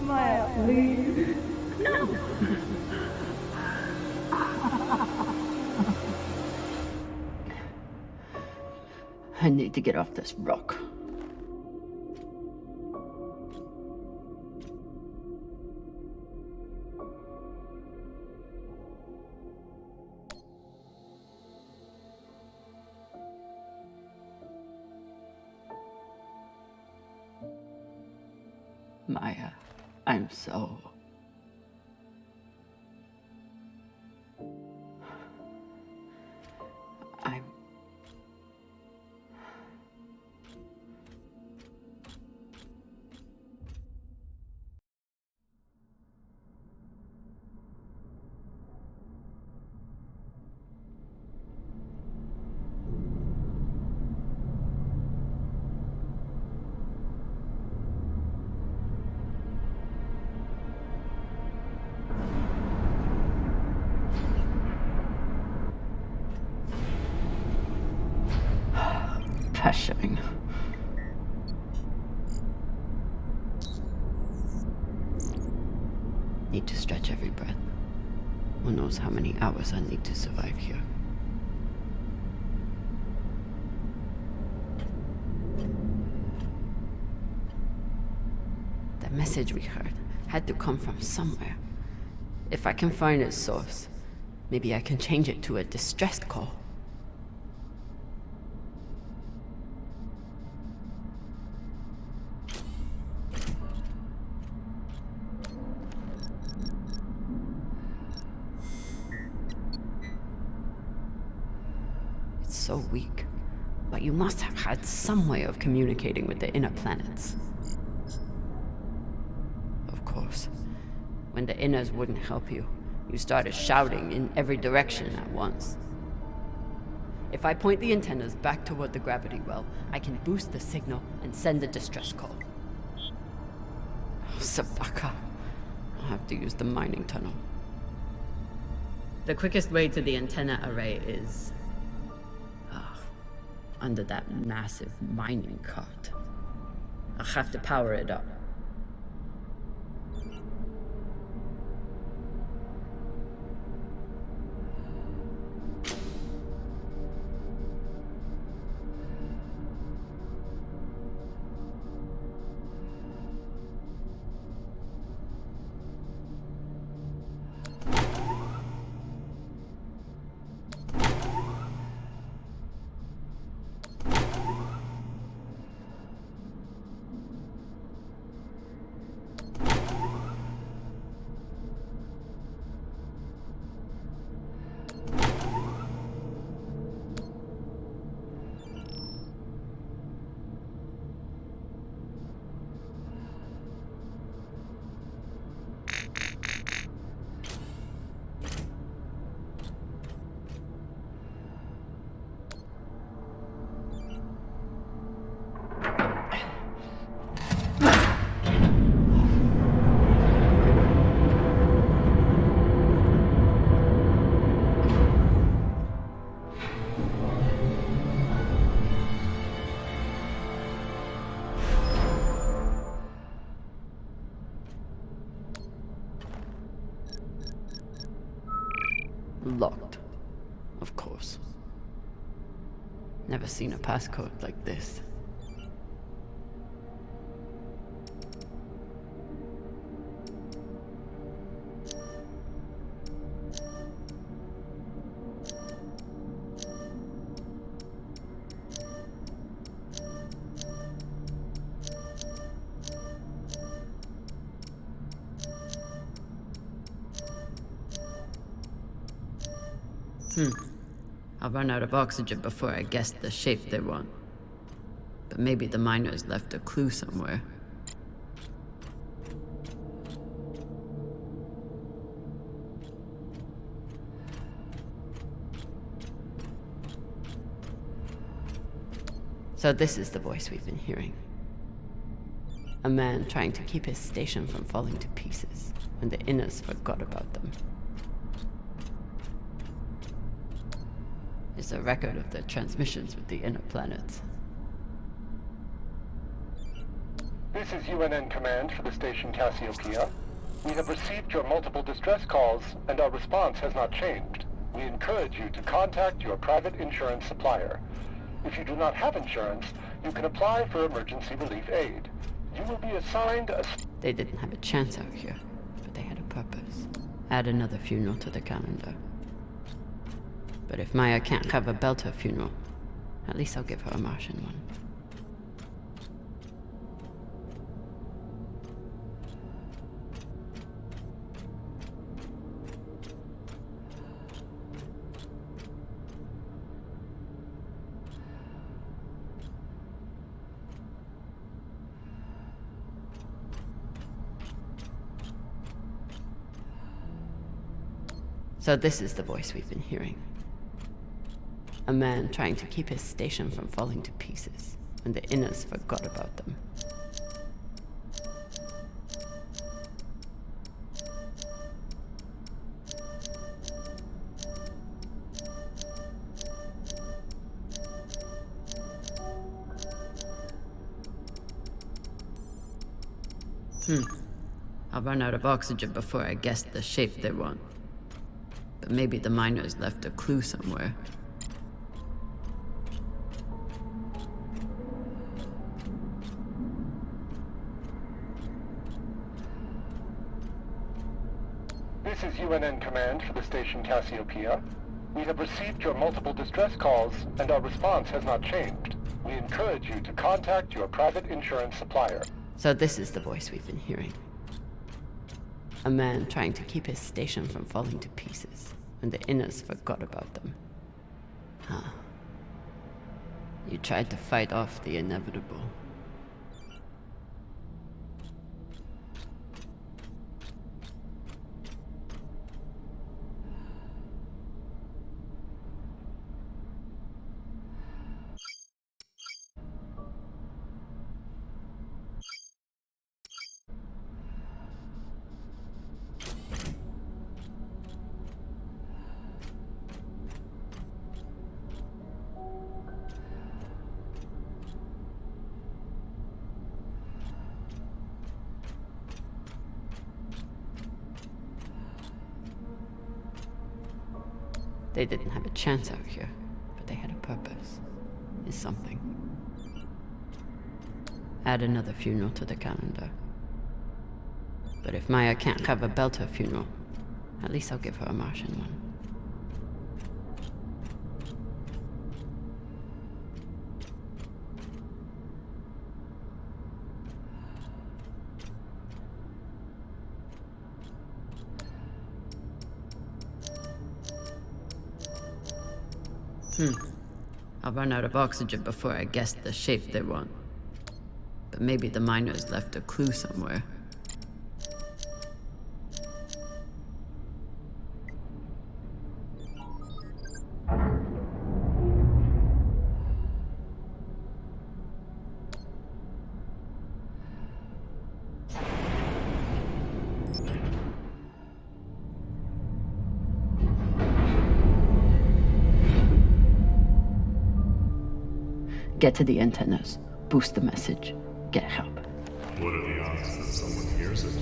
Maya, please. No! I need to get off this rock. Maya, I'm so... I'm... Passion. Need to stretch every breath. Who knows how many hours I need to survive here. message we heard had to come from somewhere. If I can find its source, maybe I can change it to a distress call. It's so weak, but you must have had some way of communicating with the inner planets. Of course, when the inners wouldn't help you, you started shouting in every direction at once. If I point the antennas back toward the gravity well, I can boost the signal and send a distress call. Oh, Sabaka. I'll have to use the mining tunnel. The quickest way to the antenna array is under that massive mining cart. I'll have to power it up. Locked. Of course. Never seen a passcode like this. I'll run out of oxygen before I guess the shape they want. But maybe the miners left a clue somewhere. So this is the voice we've been hearing. A man trying to keep his station from falling to pieces when the inners forgot about them. It's a record of the transmissions with the inner planets. This is UNN Command for the station Cassiopeia. We have received your multiple distress calls, and our response has not changed. We encourage you to contact your private insurance supplier. If you do not have insurance, you can apply for emergency relief aid. You will be assigned a... They didn't have a chance out here, but they had a purpose. Add another funeral to the calendar. But if Maya can't have a Belter funeral, at least I'll give her a Martian one. So this is the voice we've been hearing. A man trying to keep his station from falling to pieces when the inners forgot about them. I'll run out of oxygen before I guess the shape they want. But maybe the miners left a clue somewhere. This is UNN Command for the station Cassiopeia. We have received your multiple distress calls, and our response has not changed. We encourage you to contact your private insurance supplier. So this is the voice we've been hearing. A man trying to keep his station from falling to pieces, and the Inners forgot about them. Huh. You tried to fight off the inevitable. They didn't have a chance out here, but they had a purpose. Is something. Add another funeral to the calendar. But if Maya can't have a Belter funeral, at least I'll give her a Martian one. I'll run out of oxygen before I guess the shape they want. But maybe the miners left a clue somewhere. Get to the antennas, boost the message, get help. What are the odds that someone hears it?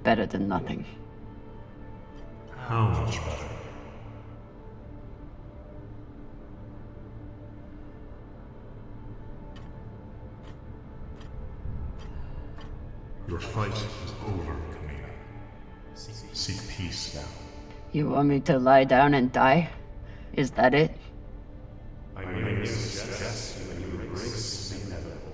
Better than nothing. How much better? Your fight is over, Kamina. Seek peace now. You want me to lie down and die? Is that it? I may suggest that you embrace the inevitable.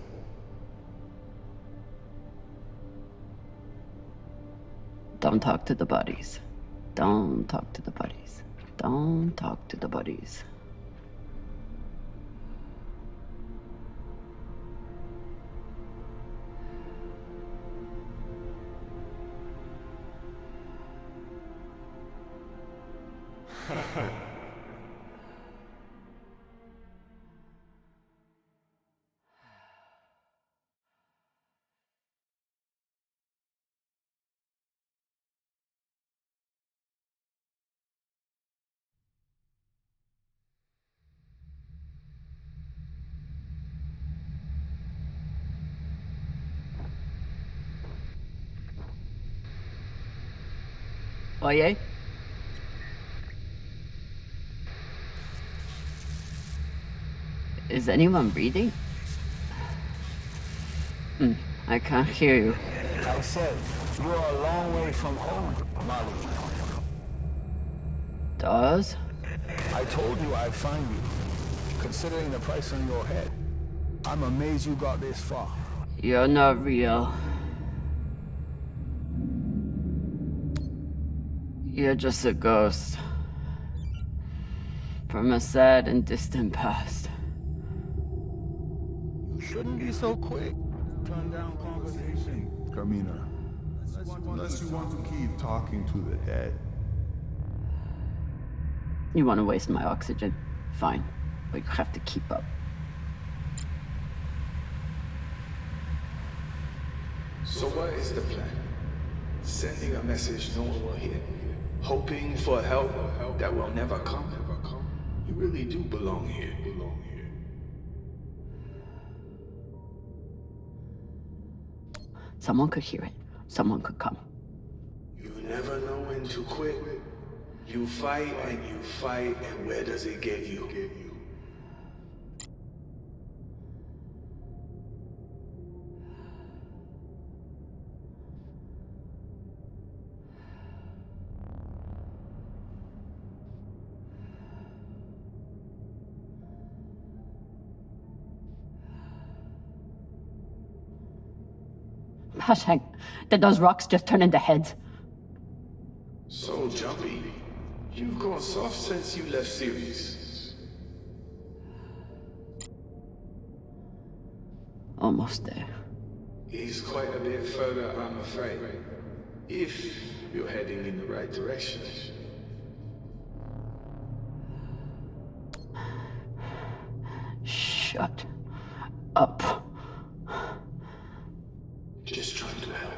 Don't talk to the bodies. Don't talk to the bodies. Don't talk to the bodies. Oye? Is anyone reading? I can't hear you. I said, you are a long way from home, Molly. Dawes? I told you I'd find you. Considering the price on your head, I'm amazed you got this far. You're not real. You're just a ghost. From a sad and distant past. You shouldn't be so quick. Turn down conversation, Carmina. Unless you want to keep talking to the dead. You want to waste my oxygen? Fine. But you have to keep up. So what is the plan? Sending a message no one will hear? Hoping for help that will never come? You really do belong here. Someone could hear it. Someone could come. never know when to quit. You fight, and where does it get you? Pashang, did those rocks just turn into heads? So jumpy. You've gone soft since you left Sirius. Almost there. He's quite a bit further, I'm afraid. If you're heading in the right direction. Shut up. Just trying to help.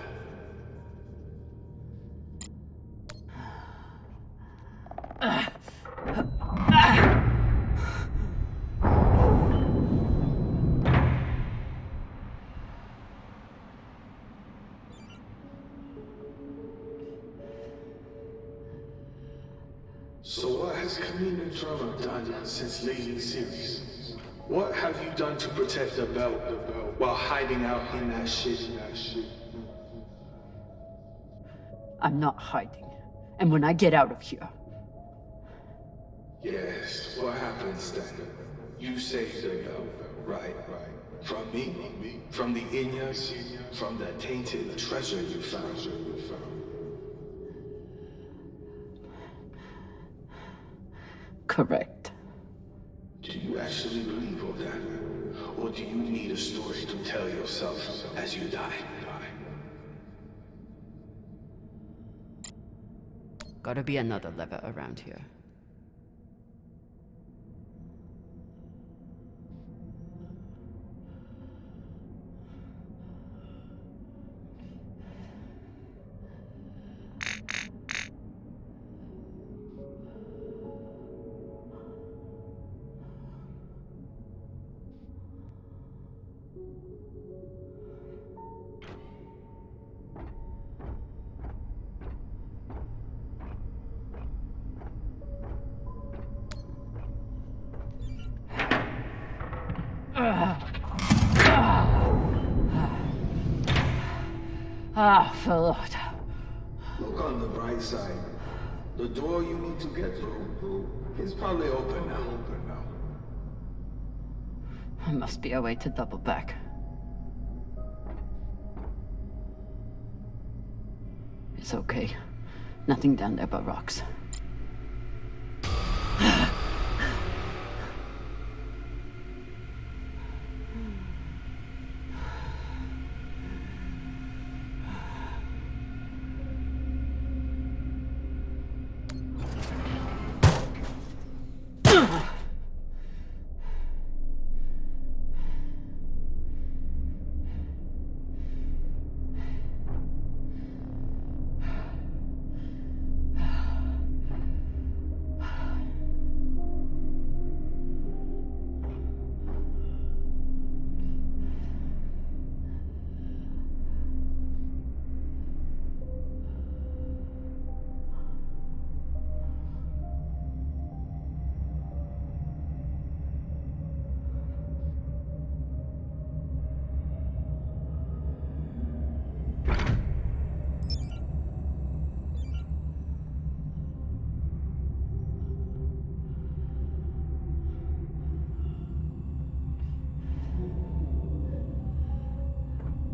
So what has Kamina Drama done since leaving Sirius? What have you done to protect the belt while hiding out in that shit? I'm not hiding. And when I get out of here... Yes, what happens then? You saved the belt, right? From me? From the Inyas? From the tainted treasure you found? Correct. Do you actually believe all that? Or do you need a story to tell yourself as you die? Gotta be another lever around here. Lord. Look on the bright side. The door you need to get through is probably open now. There must be a way to double back. It's okay. Nothing down there but rocks.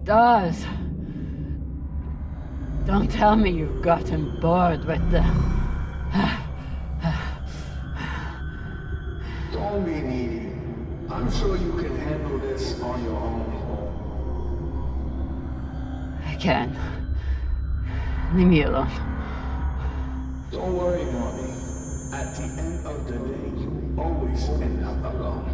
Does. Don't tell me you've gotten bored with the... Don't be needy. I'm sure you can handle this on your own. I can. Leave me alone. Don't worry, Mommy. At the end of the day, you always end up alone.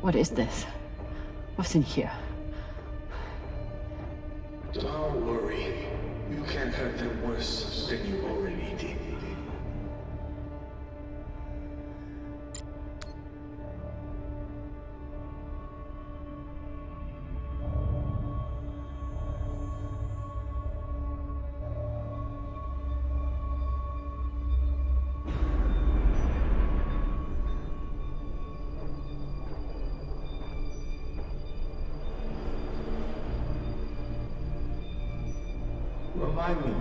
What is this? What's in here? Don't worry. You can't hurt them worse than you already did. Remind me,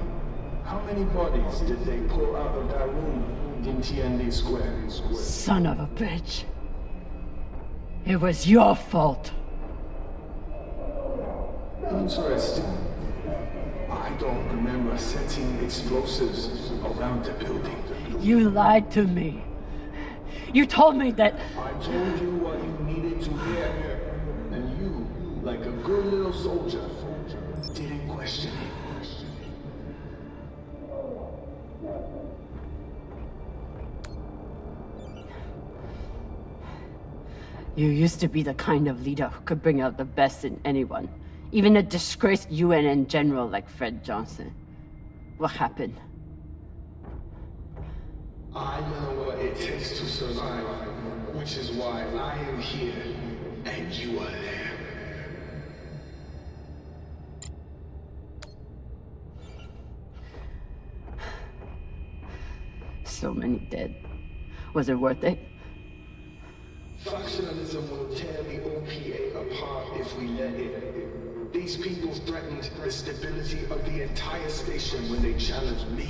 how many bodies did they pull out of that room in TND Square? Son of a bitch. It was your fault. Interesting. I don't remember setting explosives around the building. You lied to me. You told me that... I told you what you needed to hear. And you, like a good little soldier, didn't question it. You used to be the kind of leader who could bring out the best in anyone. Even a disgraced UNN general like Fred Johnson. What happened? I know what it takes to survive, which is why I am here, and you are there. So many dead. Was it worth it? Factionalism will tear the OPA apart if we let it. These people threatened the stability of the entire station when they challenged me.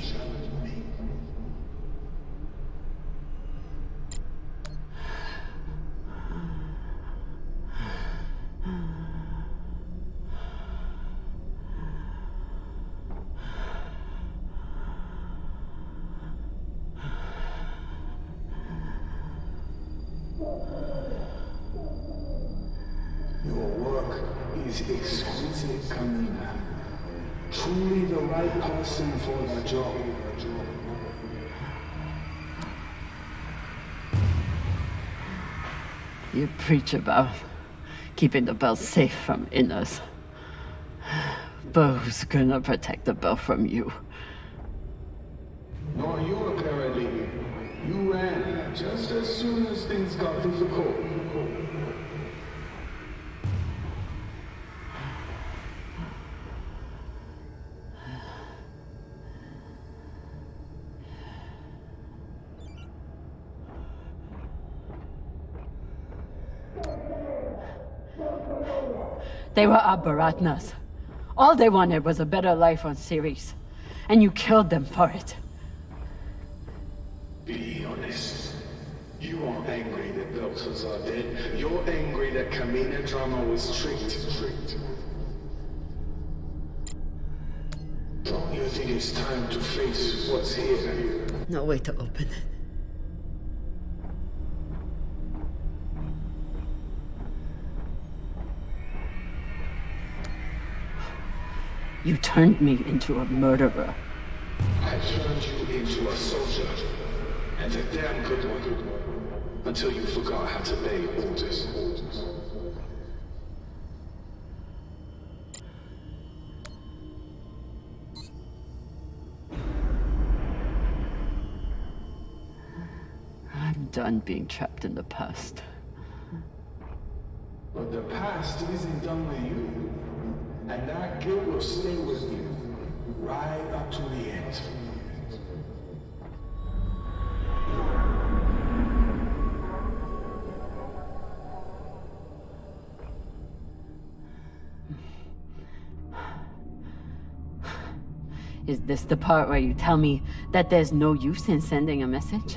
Your work is exquisite, Kamina. Truly the right person for the job. You preach about keeping the belt safe from inners. But who's gonna protect the belt from you? Nor you, apparently. You ran just as soon as things got difficult. They were our Baratnas. All they wanted was a better life on Ceres. And you killed them for it. Be honest. You aren't angry that Belters are dead. You're angry that Kamina Drama was tricked. Don't you think it's time to face what's here? No way to open it. You turned me into a murderer. I turned you into a soldier. And a damn good one. Until you forgot how to obey orders. I'm done being trapped in the past. But the past isn't done with you. And that guilt will stay with you. Right up to the end. Is this the part where you tell me that there's no use in sending a message?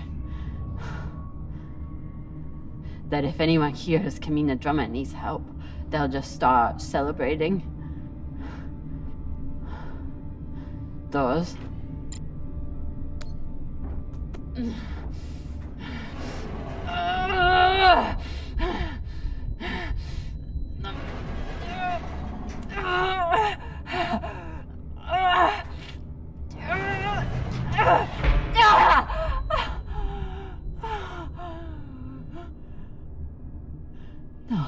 That if anyone hears Kamina Drama needs help, they'll just start celebrating? Those? No.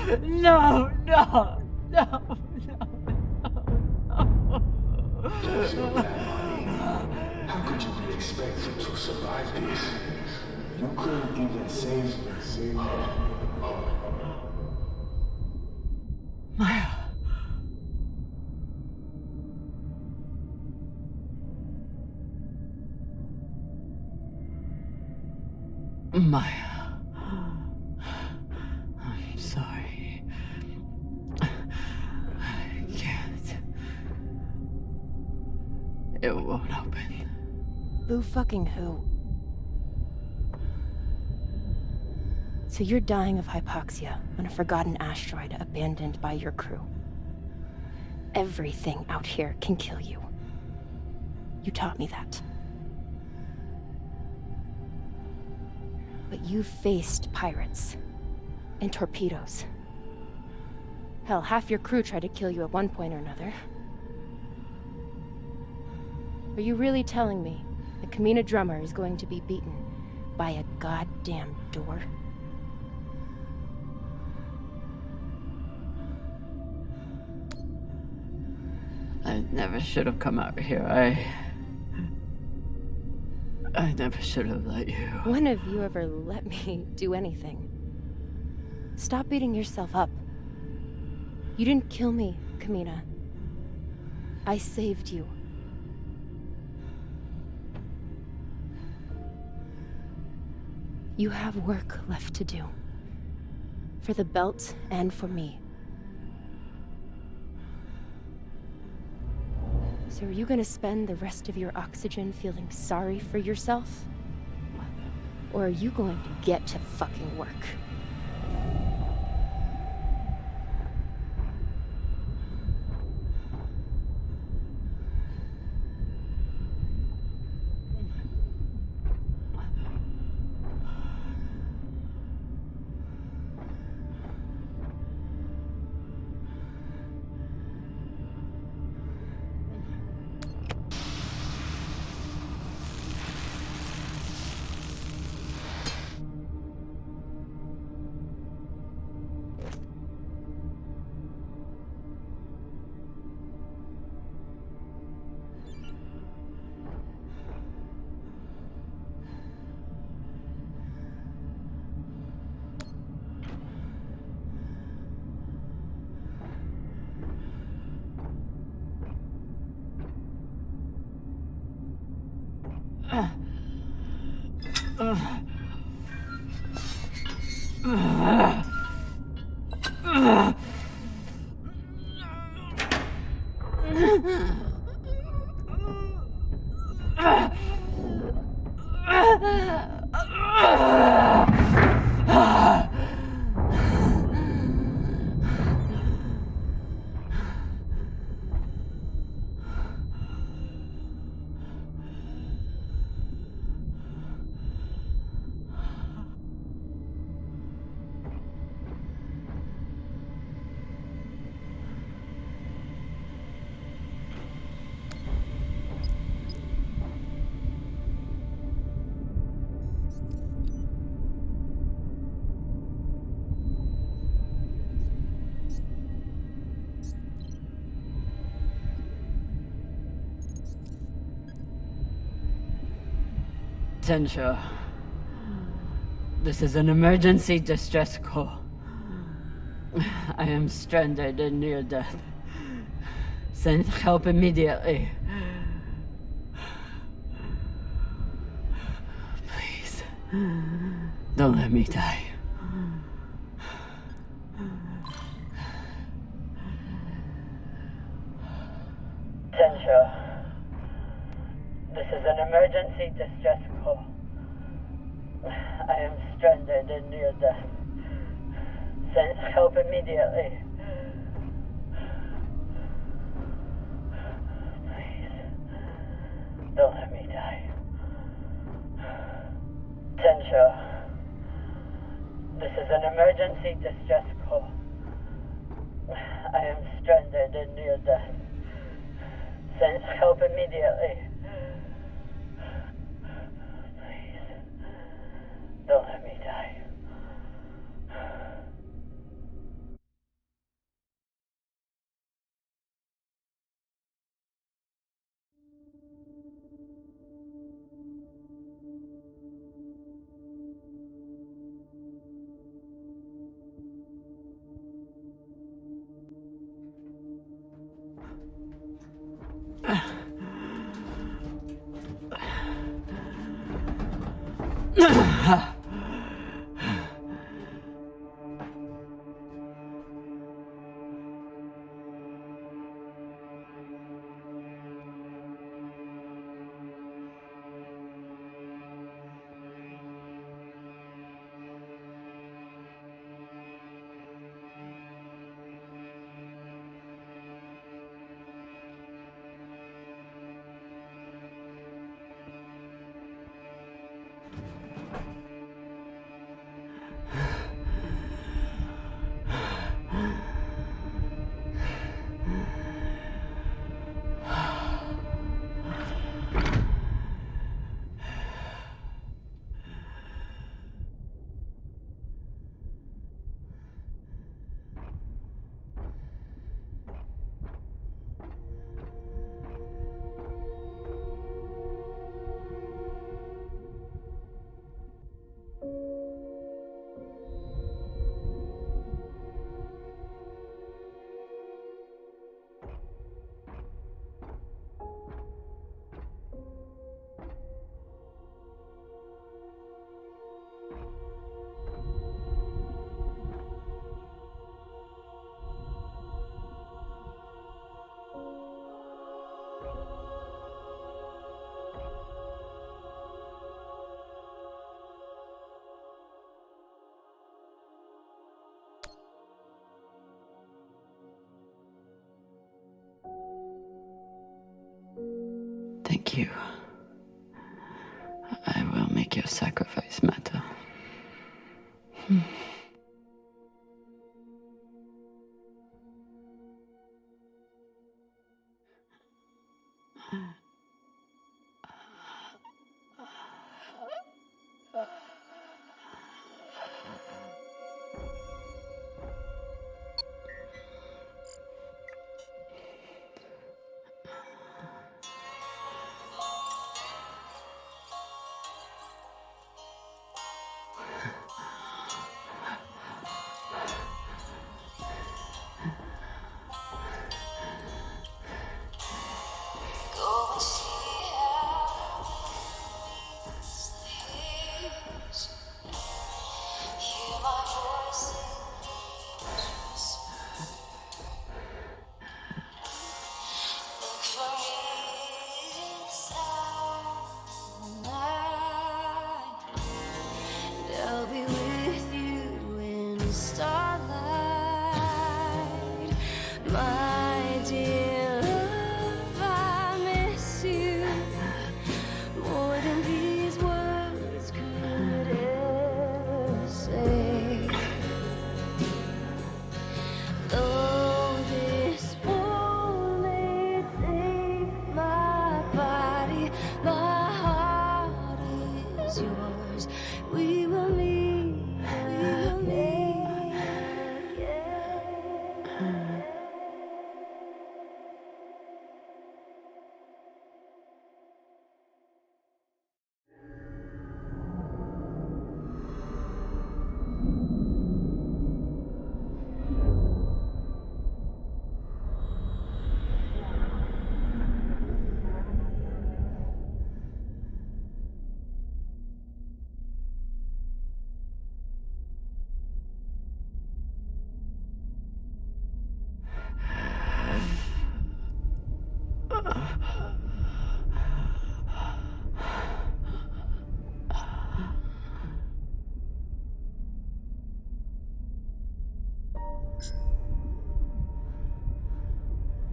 No, no, no, Don't feel bad, honey. How could you be expected to survive this? You couldn't even save her. Maya. Maya. I'm sorry. I can't. It won't open. Boo fucking who? So you're dying of hypoxia on a forgotten asteroid abandoned by your crew. Everything out here can kill you. You taught me that. But you faced pirates and torpedoes. Hell, half your crew tried to kill you at one point or another. Are you really telling me the Kamina drummer is going to be beaten by a goddamn door? I never should have come out here. I never should have let you. When have you ever let me do anything? Stop beating yourself up. You didn't kill me, Kamina. I saved you. You have work left to do. For the belt and for me. So are you gonna spend the rest of your oxygen feeling sorry for yourself? Or are you going to get to fucking work? Tensha, this is an emergency distress call. I am stranded and near death. Send help immediately. Please, don't let me die. Tensha, this is an emergency distress call. I am stranded and near death. Send help immediately. Please, don't let me die. Tensha, this is an emergency distress call. I am stranded and near death. Send help immediately. Please, don't let me die. Thank you. I will make your sacrifice matter.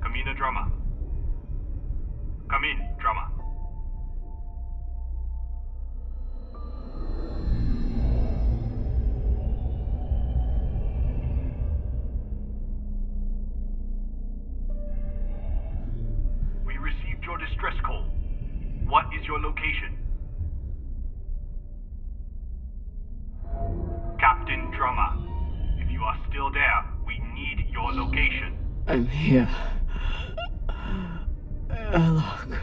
Come in, drummer. Come in, drummer. We received your distress call. What is your location? Captain Drummer, if you are still there, we need your location. I'm here. Look.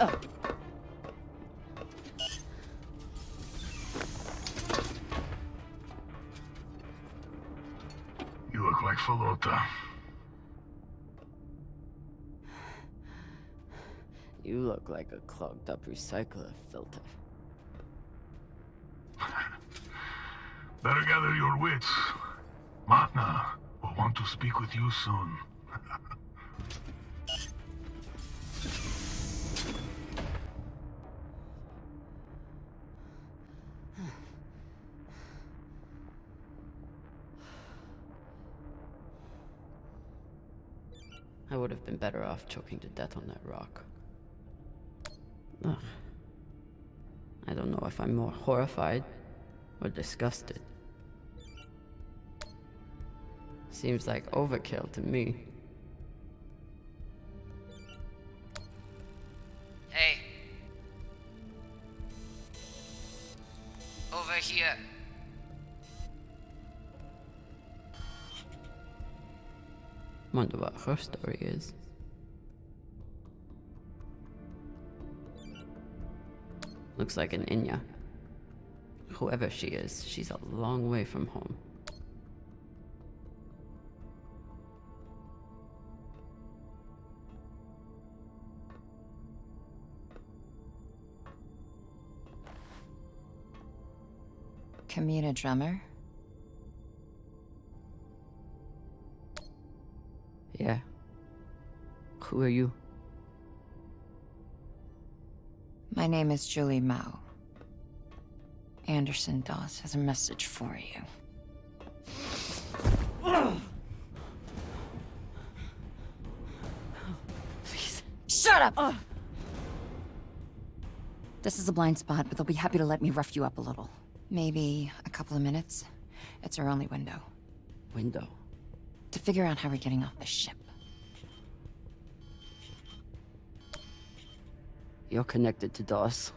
You look like Falota. You look like a clogged up recycler filter. Better gather your wits. Matna will want to speak with you soon. I would have been better off choking to death on that rock. Ugh. I don't know if I'm more horrified or disgusted. Seems like overkill to me. Hey. Over here. Wonder what her story is. Looks like an Inya. Whoever she is, she's a long way from home. Kamina drummer? Yeah. Who are you? My name is Julie Mao. Anderson Dawes has a message for you. Please. Shut up! This is a blind spot, but they'll be happy to let me rough you up a little. Maybe a couple of minutes. It's our only window. Window? To figure out how we're getting off the ship. You're connected to Dawes.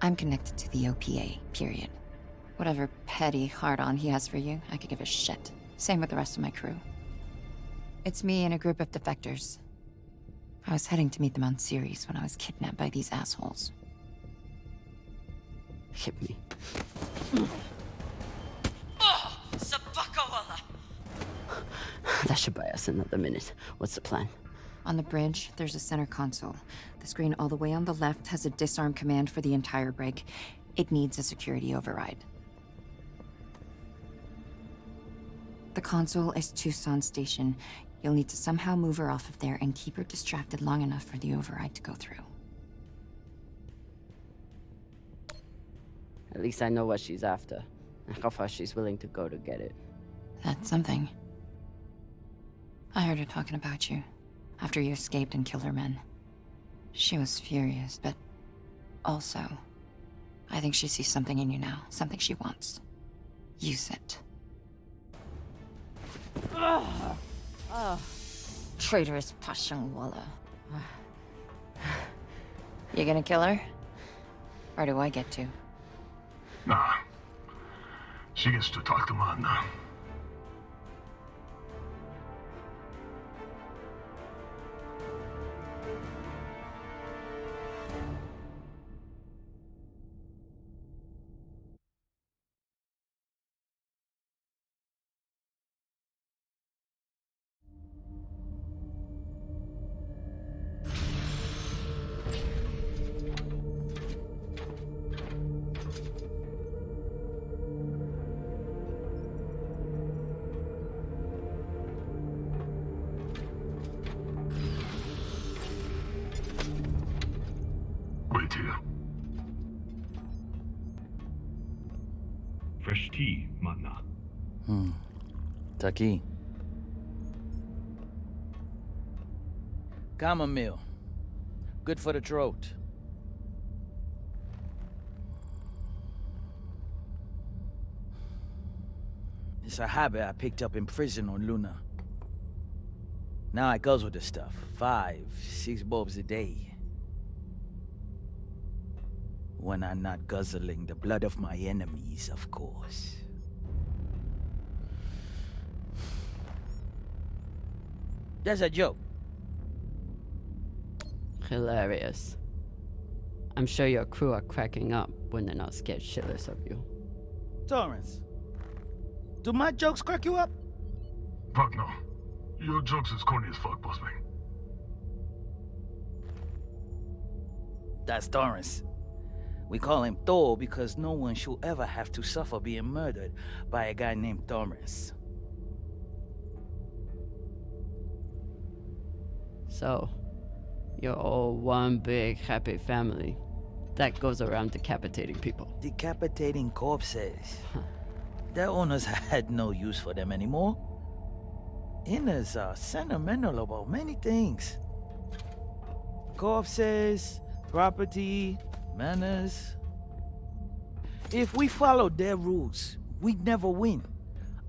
I'm connected to the OPA, period. Whatever petty hard-on he has for you, I could give a shit. Same with the rest of my crew. It's me and a group of defectors. I was heading to meet them on Ceres when I was kidnapped by these assholes. Hit me. Oh, Sabakawala! That should buy us another minute. What's the plan? On the bridge, there's a center console. The screen all the way on the left has a disarm command for the entire brig. It needs a security override. The console is Tucson Station. You'll need to somehow move her off of there and keep her distracted long enough for the override to go through. At least I know what she's after, and how far she's willing to go to get it. That's something. I heard her talking about you, after you escaped and killed her men. She was furious, but also, I think she sees something in you now, something she wants. Use it. Traitorous Pashangwala. You gonna kill her? Or do I get to? Nah. She gets to talk to Matna. Wait here. Fresh tea, Matna. Taki. Chamomile. Good for the throat. It's a habit I picked up in prison on Luna. Now I guzzle the stuff. 5, 6 bulbs a day. When I'm not guzzling the blood of my enemies, of course. That's a joke. Hilarious. I'm sure your crew are cracking up when they're not scared shitless of you. Torrance, do my jokes crack you up? Fuck no. Your jokes is corny as fuck, boss man. That's Torrance. We call him Thor because no one should ever have to suffer being murdered by a guy named Torrance. So, you're all one big happy family that goes around decapitating people. Decapitating corpses. Their owners had no use for them anymore. Inners are sentimental about many things. Corpses, property, manners. If we followed their rules, we'd never win.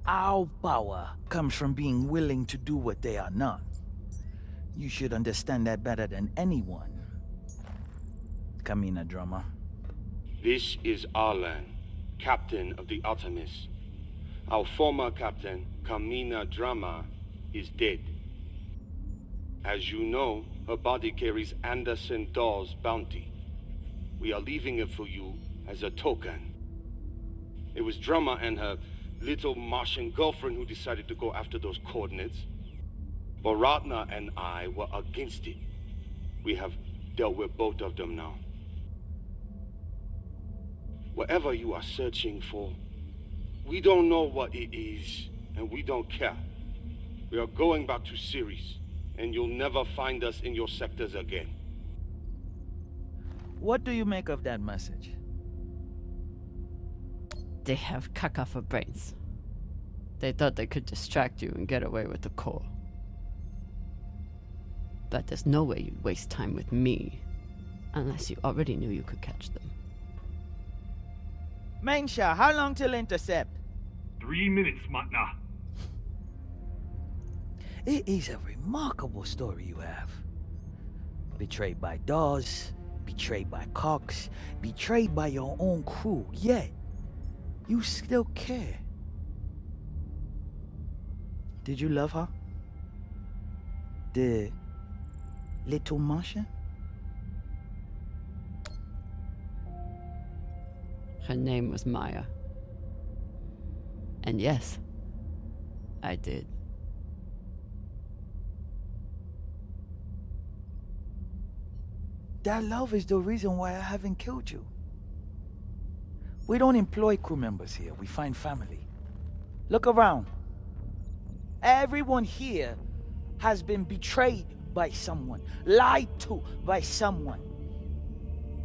Our power comes from being willing to do what they are not. You should understand that better than anyone. Kamina Drama. This is Arlan, captain of the Artemis. Our former captain, Kamina Drama, is dead. As you know, her body carries Anderson Dawes' bounty. We are leaving it for you as a token. It was Drama and her little Martian girlfriend who decided to go after those coordinates. But Ratna and I were against it. We have dealt with both of them now. Whatever you are searching for, we don't know what it is, and we don't care. We are going back to Ceres, and you'll never find us in your sectors again. What do you make of that message? They have caca for brains. They thought they could distract you and get away with the core. But there's no way you'd waste time with me unless you already knew you could catch them. Mensha, how long till intercept? 3 minutes, Matna. It is a remarkable story you have. Betrayed by Dawes, betrayed by Cox, betrayed by your own crew, yet you still care. Did you love her? The little Martian? Her name was Maya. And yes, I did. That love is the reason why I haven't killed you. We don't employ crew members here, we find family. Look around. Everyone here has been betrayed by someone, lied to by someone.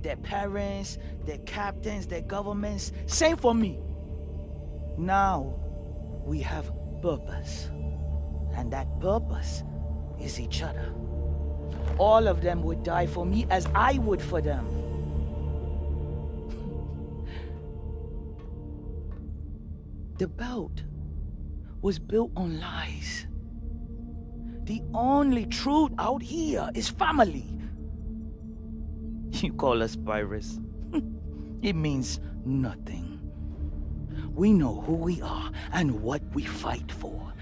Their parents, their captains, their governments, same for me. Now, we have purpose. And that purpose is each other. All of them would die for me as I would for them. The belt was built on lies. The only truth out here is family. You call us pirates. It means nothing. We know who we are and what we fight for.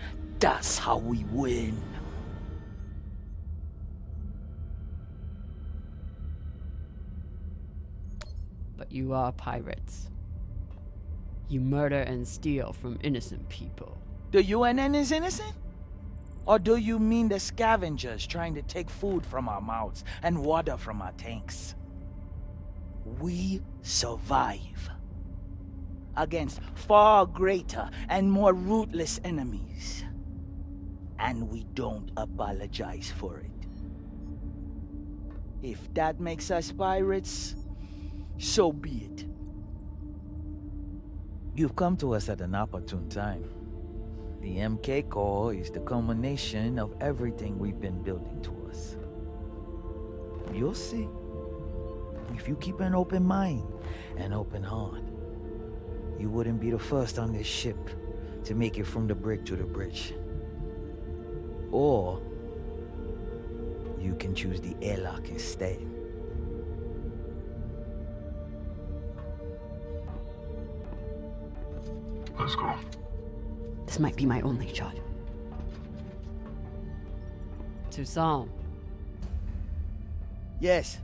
That's how we win. But you are pirates. You murder and steal from innocent people. The UNN is innocent? Or do you mean the scavengers trying to take food from our mouths and water from our tanks? We survive against far greater and more ruthless enemies. And we don't apologize for it. If that makes us pirates, so be it. You've come to us at an opportune time. The MK Core is the culmination of everything we've been building towards. You'll see. If you keep an open mind and open heart, you wouldn't be the first on this ship to make it from the brig to the bridge. Or you can choose the airlock instead. Let's go. This might be my only shot. Toussaint. Yes.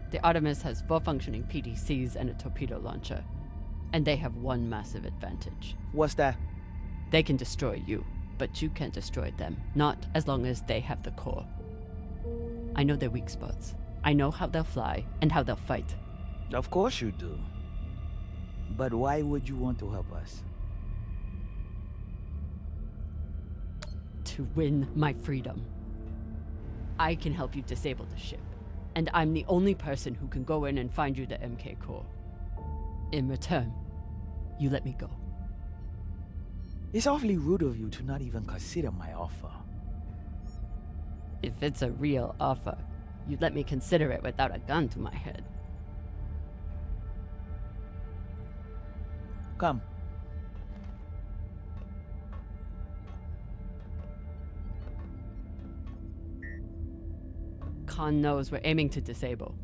The Artemis has 4 functioning PDCs and a torpedo launcher. And they have one massive advantage. What's that? They can destroy you, but you can't destroy them. Not as long as they have the core. I know their weak spots. I know how they'll fly and how they'll fight. Of course you do. But why would you want to help us? To win my freedom. I can help you disable the ship. And I'm the only person who can go in and find you the MK core. In return, you let me go. It's awfully rude of you to not even consider my offer. If it's a real offer, you'd let me consider it without a gun to my head. Come. Khan knows we're aiming to disable.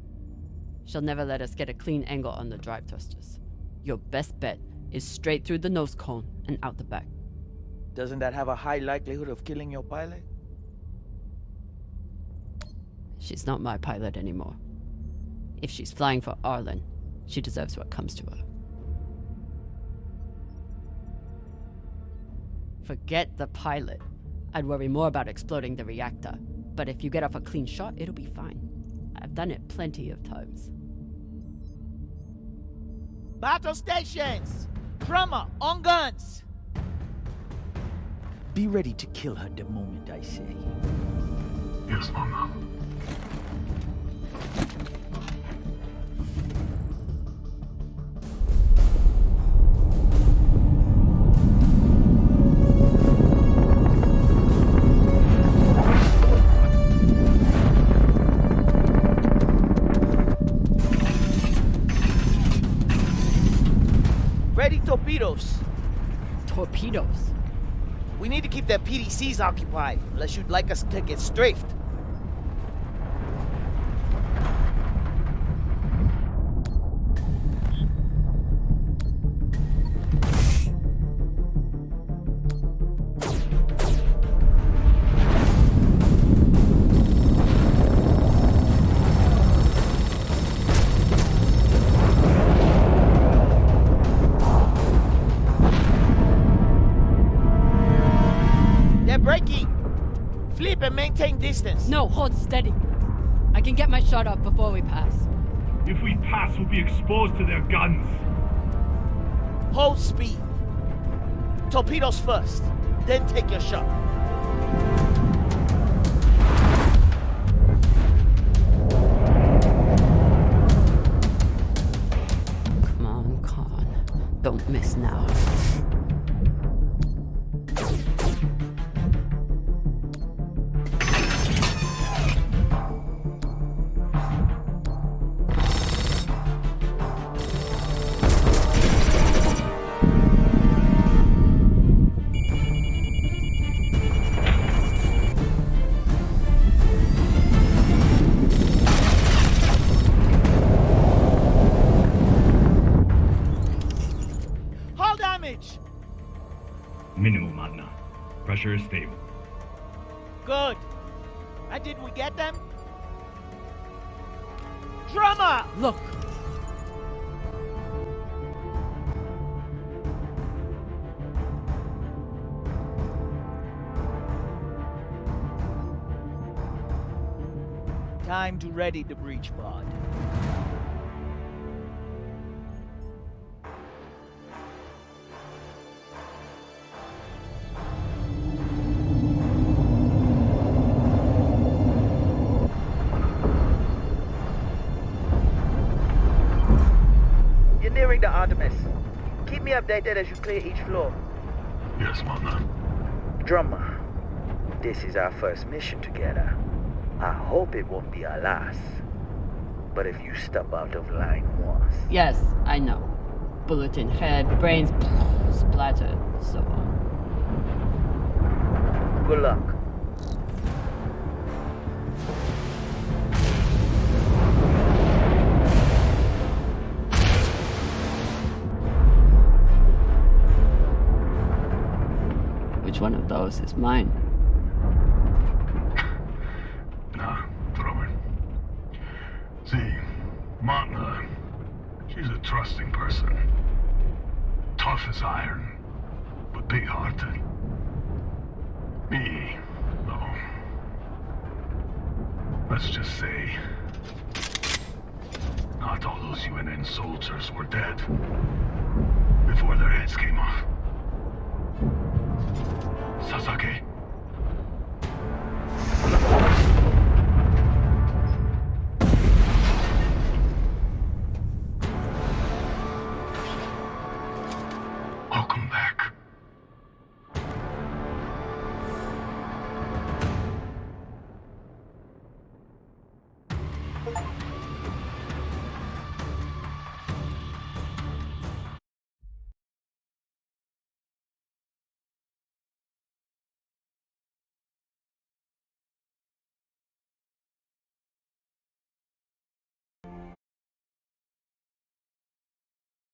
She'll never let us get a clean angle on the drive thrusters. Your best bet is straight through the nose cone and out the back. Doesn't that have a high likelihood of killing your pilot? She's not my pilot anymore. If she's flying for Arlen, she deserves what comes to her. Forget the pilot. I'd worry more about exploding the reactor. But if you get off a clean shot, it'll be fine. I've done it plenty of times. Battle stations! Drummer, on guns! Be ready to kill her the moment I say. Yes, Mama. Ready torpedoes. Torpedoes? We need to keep their PDCs occupied, unless you'd like us to get strafed. And maintain distance. No, hold steady. I can get my shot off before we pass. If we pass, we'll be exposed to their guns. Hold speed. Torpedoes first, then take your shot. Come on, Khan. Don't miss now. Minimal, Magna. Pressure is stable. Good. And did we get them? Drummer! Look! Time to ready the breach pod. Nearing the Artemis. Keep me updated as you clear each floor. Yes, my man. Drummer, this is our first mission together. I hope it won't be our last. But if you step out of line once... Yes, I know. Bullet in head, brains splattered, so on. Good luck. Which one of those is mine? Nah, throw it. See, Tough as iron, but big-hearted. Me, though. Let's just say, not all those UNN soldiers were dead before their heads came off. Sasake. Welcome back.